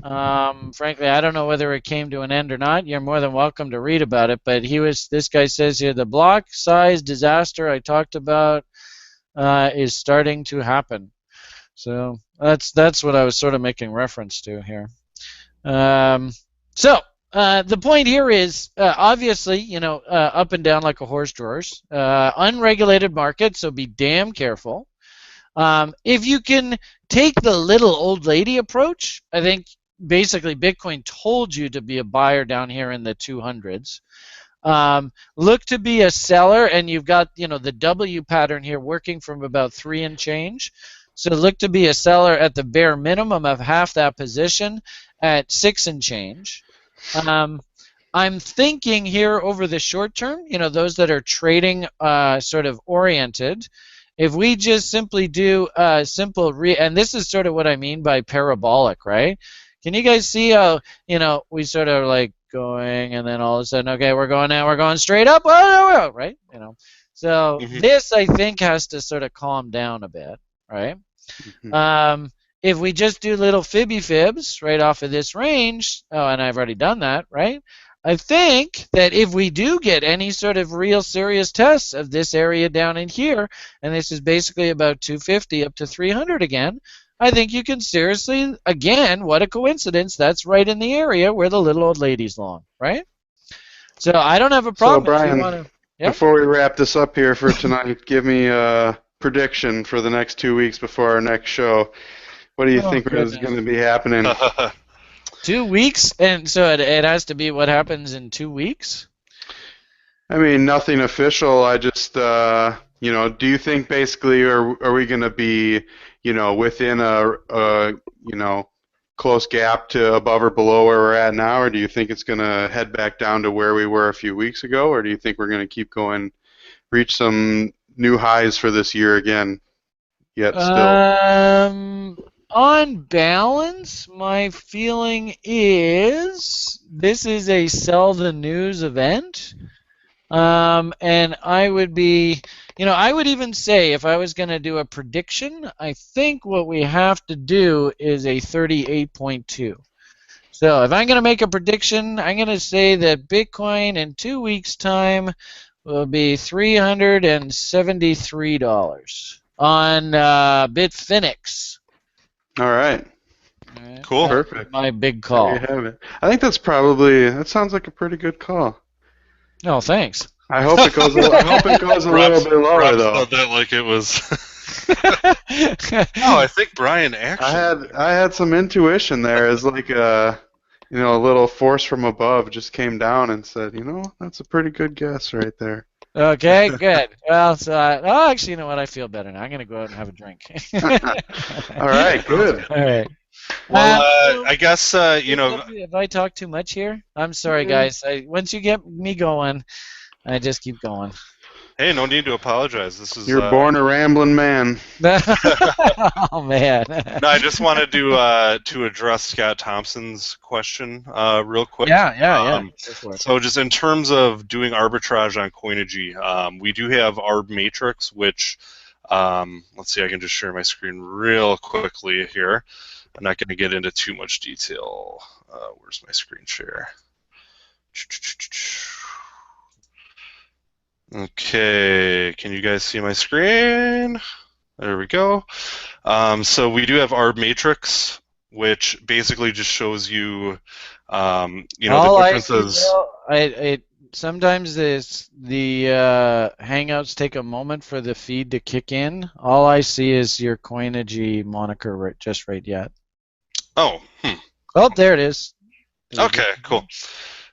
Frankly, I don't know whether it came to an end or not. You're more than welcome to read about it, but this guy says here, the block size disaster I talked about is starting to happen. So that's what I was sort of making reference to here. So the point here is obviously, up and down like a horse drawers. Unregulated market, so be damn careful. If you can take the little old lady approach, I think basically Bitcoin told you to be a buyer down here in the 200s. Look to be a seller, and you've got the W pattern here working from about 3 and change. So look to be a seller at the bare minimum of half that position at 6 and change. I'm thinking here over the short term, those that are trading sort of oriented, if we just simply do simple and this is sort of what I mean by parabolic, right? Can you guys see how we sort of like going, and then all of a sudden, okay, we're going straight up, whoa, right? So this I think has to sort of calm down a bit, right? If we just do little fibby fibs right off of this range, oh, and I've already done that, right? I think that if we do get any sort of real serious tests of this area down in here, and this is basically about 250 up to 300 again, I think you can seriously, again, what a coincidence, that's right in the area where the little old lady's long, right? So I don't have a problem.
So, Brian, before we wrap this up here for tonight, give me a prediction for the next 2 weeks before our next show. What do you think is going to be happening?
2 weeks? And so it has to be what happens in 2 weeks?
I mean, nothing official. I just, do you think basically are we going to be, within a close gap to above or below where we're at now, or do you think it's going to head back down to where we were a few weeks ago, or do you think we're going to keep going, reach some new highs for this year again, yet still?
On balance, my feeling is this is a sell the news event. And I would be, I would even say if I was going to do a prediction, I think what we have to do is a 38.2. So if I'm going to make a prediction, I'm going to say that Bitcoin in 2 weeks' time will be $373 on Bitfinex.
All right.
Cool.
Perfect.
My big call.
There you have it. I think that sounds like a pretty good call.
Oh, thanks.
I hope it goes. I hope it goes a little bit lower, though.
Said that like it was. No, I think Brian actually.
I had some intuition there, as like a little force from above just came down and said, that's a pretty good guess right there.
Okay, good. Well, so actually, you know what? I feel better now. I'm gonna go out and have a drink.
All right, good.
All right.
Well, I guess
If I talk too much here, I'm sorry, guys. Once you get me going, I just keep going.
Hey, no need to apologize. This is
You're born a rambling man.
Oh man.
No, I just wanted to address Scott Thompson's question real quick.
Yeah.
So just in terms of doing arbitrage on Coinigy, we do have Arb Matrix, which let's see, I can just share my screen real quickly here. I'm not going to get into too much detail. Where's my screen share? Okay, can you guys see my screen? There we go. So we do have Arb Matrix, which basically just shows you, the differences.
Sometimes the Hangouts take a moment for the feed to kick in. All I see is your Coinigy moniker just right yet.
Oh.
Oh, there it is.
Okay, cool.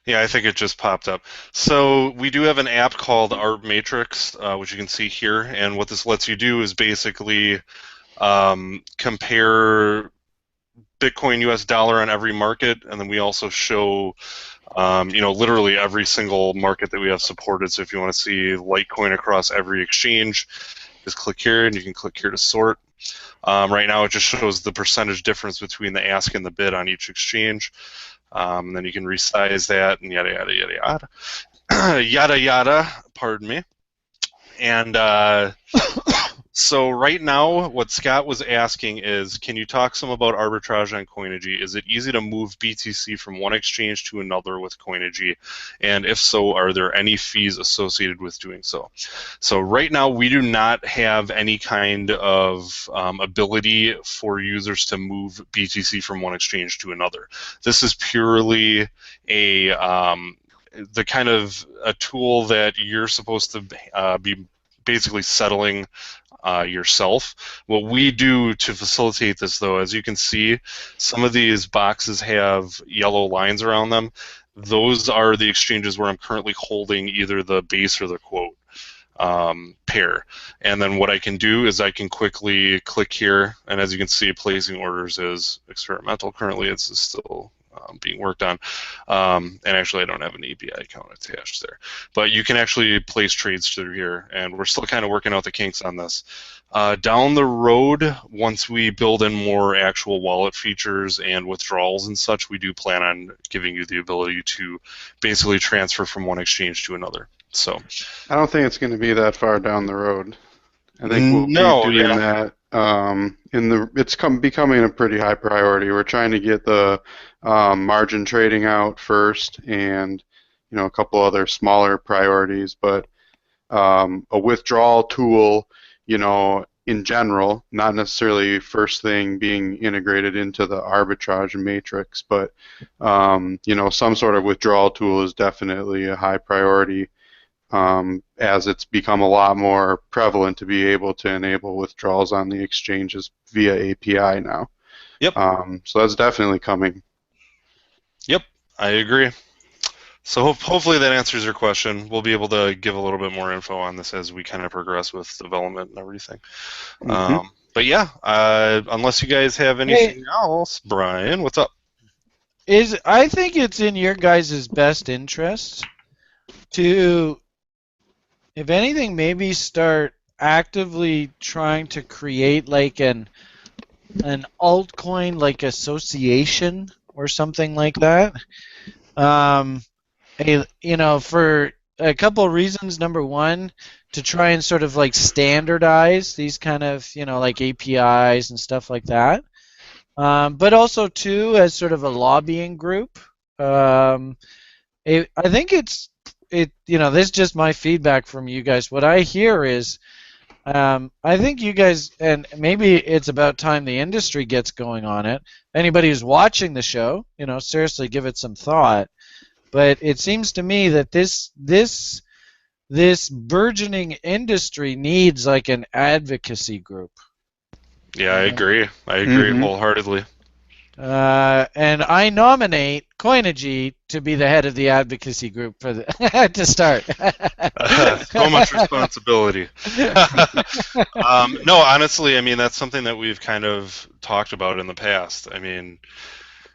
Yeah, I think it just popped up. So we do have an app called Arb Matrix, which you can see here, and what this lets you do is basically compare Bitcoin US dollar on every market, and then we also show literally every single market that we have supported. So if you want to see Litecoin across every exchange, just click here, and you can click here to sort. Right now, it just shows the percentage difference between the ask and the bid on each exchange. And then you can resize that, and yada yada yada yada, yada yada. Pardon me. And so right now, what Scott was asking is, can you talk some about arbitrage on Coinigy? Is it easy to move BTC from one exchange to another with Coinigy? And if so, are there any fees associated with doing so? So right now, we do not have any kind of ability for users to move BTC from one exchange to another. This is purely the kind of a tool that you're supposed to be basically settling yourself. What we do to facilitate this, though, as you can see, some of these boxes have yellow lines around them. Those are the exchanges where I'm currently holding either the base or the quote pair. And then what I can do is I can quickly click here, and as you can see, placing orders is experimental. Currently, it's still being worked on. And actually, I don't have an ABI account attached there. But you can actually place trades through here, and we're still kind of working out the kinks on this. Down the road, once we build in more actual wallet features and withdrawals and such, we do plan on giving you the ability to basically transfer from one exchange to another. So
I don't think it's going to be that far down the road. I think we'll be doing that. It's becoming a pretty high priority. We're trying to get the margin trading out first, and a couple other smaller priorities. But a withdrawal tool, in general, not necessarily first thing being integrated into the arbitrage matrix, but some sort of withdrawal tool is definitely a high priority. As it's become a lot more prevalent to be able to enable withdrawals on the exchanges via API now.
Yep.
So that's definitely coming.
Yep, I agree. So hopefully that answers your question. We'll be able to give a little bit more info on this as we kind of progress with development and everything.
Mm-hmm.
But yeah, unless you guys have anything else, Brian, what's up?
I think it's in your guys' best interest to, if anything, maybe start actively trying to create like an altcoin like association or something like that. For a couple of reasons. Number one, to try and sort of like standardize these kind of like APIs and stuff like that. But also too, as sort of a lobbying group. I think this is just my feedback from you guys. What I hear is, I think you guys, and maybe it's about time the industry gets going on it. Anybody who's watching the show, seriously give it some thought. But it seems to me that this burgeoning industry needs like an advocacy group.
Yeah, I agree. I agree wholeheartedly.
And I nominate Coinigy to be the head of the advocacy group for to start.
So much responsibility. No, honestly, I mean, that's something that we've kind of talked about in the past. I mean,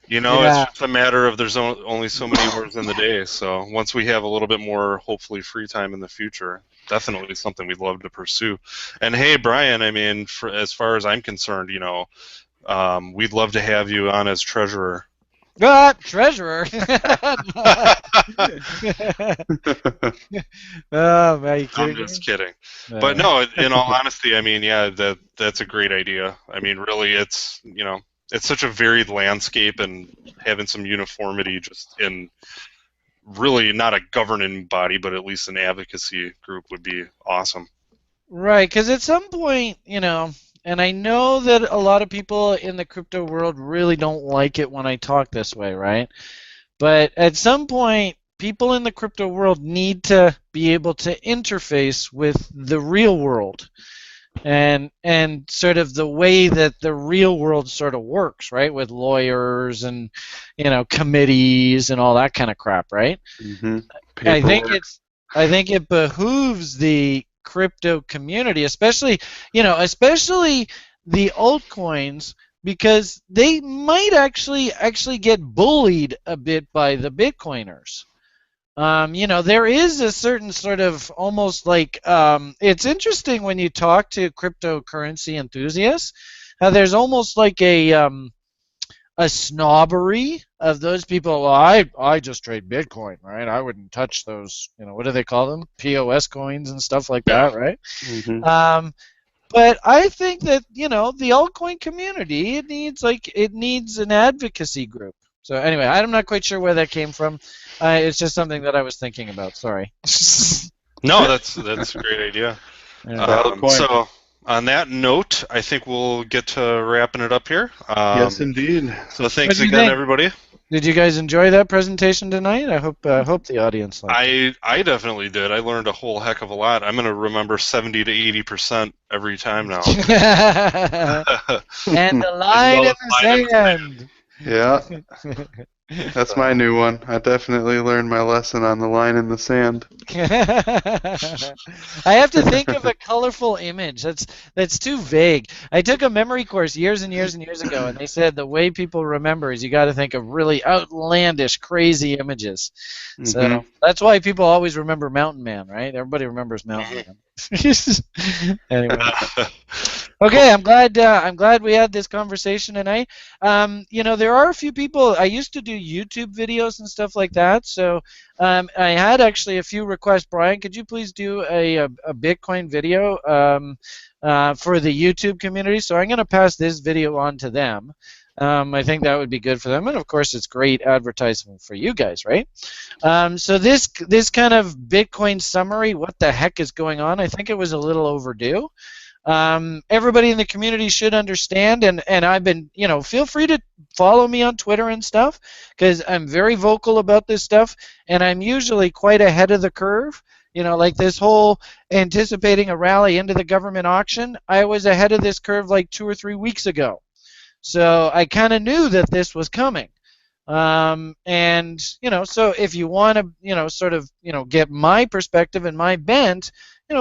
it's just a matter of there's only so many hours in the day. So once we have a little bit more, hopefully, free time in the future, definitely something we'd love to pursue. And hey, Brian, I mean, as far as I'm concerned, we'd love to have you on as treasurer.
Treasurer. Oh, are you kidding?
I'm just kidding. But no, in all honesty, I mean, yeah, that's a great idea. I mean, really, it's such a varied landscape, and having some uniformity just in really not a governing body, but at least an advocacy group would be awesome.
Right, because at some point, and I know that a lot of people in the crypto world really don't like it when I talk this way, right? But at some point, people in the crypto world need to be able to interface with the real world and sort of the way that the real world sort of works, right? With lawyers and, committees and all that kind of crap, right?
Mm-hmm.
I think it behooves the crypto community, especially the altcoins, because they might actually get bullied a bit by the Bitcoiners. There is a certain sort of almost like it's interesting when you talk to cryptocurrency enthusiasts, how there's almost like a snobbery of those people. Well, I just trade Bitcoin, right? I wouldn't touch those. What do they call them? POS coins and stuff like that, right?
Mm-hmm.
But I think that the altcoin community it needs an advocacy group. So anyway, I'm not quite sure where that came from. It's just something that I was thinking about. Sorry.
No, that's a great idea.
Yeah.
So on that note, I think we'll get to wrapping it up here.
Yes, indeed.
So thanks again, everybody.
Did you guys enjoy that presentation tonight? I hope the audience liked it.
I definitely did. I learned a whole heck of a lot. I'm going to remember 70 to 80% every time now.
And the line in the sand.
Yeah. That's my new one. I definitely learned my lesson on the line in the sand.
I have to think of a colorful image. That's too vague. I took a memory course years and years and years ago, and they said the way people remember is you got to think of really outlandish, crazy images. Mm-hmm. So that's why people always remember Mountain Man, right? Everybody remembers Mountain Man. Anyway. Okay, I'm glad we had this conversation tonight. There are a few people. I used to do YouTube videos and stuff like that, so I had actually a few requests. Brian, could you please do a Bitcoin video for the YouTube community? So I'm going to pass this video on to them. I think that would be good for them, and of course, it's great advertisement for you guys, right? So this kind of Bitcoin summary, what the heck is going on? I think it was a little overdue. Everybody in the community should understand, and I've been, feel free to follow me on Twitter and stuff, because I'm very vocal about this stuff, and I'm usually quite ahead of the curve. Like this whole anticipating a rally into the government auction, I was ahead of this curve like 2 or 3 weeks ago. So I kind of knew that this was coming. And, so if you want to, sort of, get my perspective and my bent,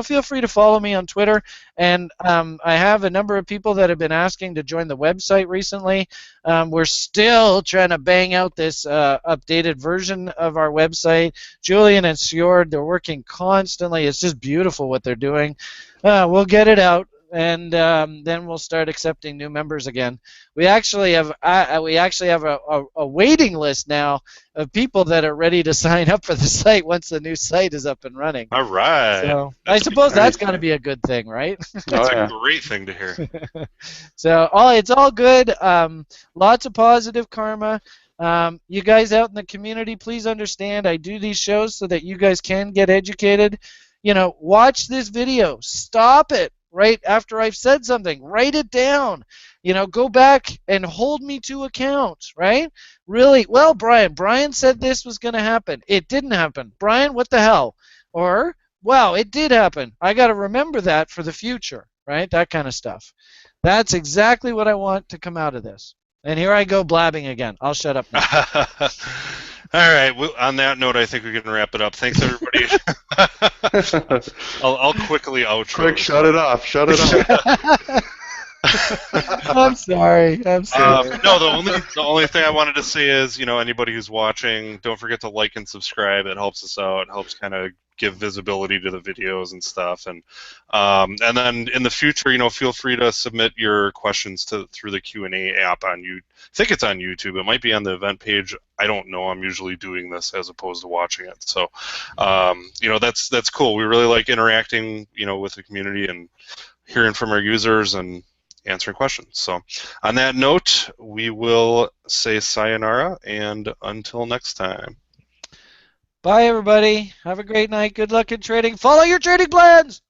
feel free to follow me on Twitter. And I have a number of people that have been asking to join the website recently. We're still trying to bang out this updated version of our website. Julian and Sjord, they're working constantly. It's just beautiful what they're doing. We'll get it out. And then we'll start accepting new members again. We actually have a waiting list now of people that are ready to sign up for the site once the new site is up and running.
All right.
So I suppose that's got to be a good thing, right?
That's a great thing to hear.
So it's all good. Lots of positive karma. You guys out in the community, please understand I do these shows so that you guys can get educated. Watch this video. Stop it. Right after I've said something, write it down. Go back and hold me to account, right? Really, well, Brian said this was going to happen. It didn't happen. Brian, what the hell? Or, wow, it did happen. I got to remember that for the future, right? That kind of stuff. That's exactly what I want to come out of this. And here I go blabbing again. I'll shut up now.
All right. Well, on that note, I think we can wrap it up. Thanks, everybody. I'll quickly outro.
Quick, shut it off. Shut it off.
I'm sorry.
No, the only thing I wanted to say is, anybody who's watching, don't forget to like and subscribe. It helps us out. It helps kind of give visibility to the videos and stuff. And then in the future, feel free to submit your questions through the Q&A app on you. I think it's on YouTube. It might be on the event page. I don't know. I'm usually doing this as opposed to watching it. So, that's cool. We really like interacting, with the community and hearing from our users and answering questions. So on that note, we will say sayonara and until next time.
Bye, everybody. Have a great night. Good luck in trading. Follow your trading plans.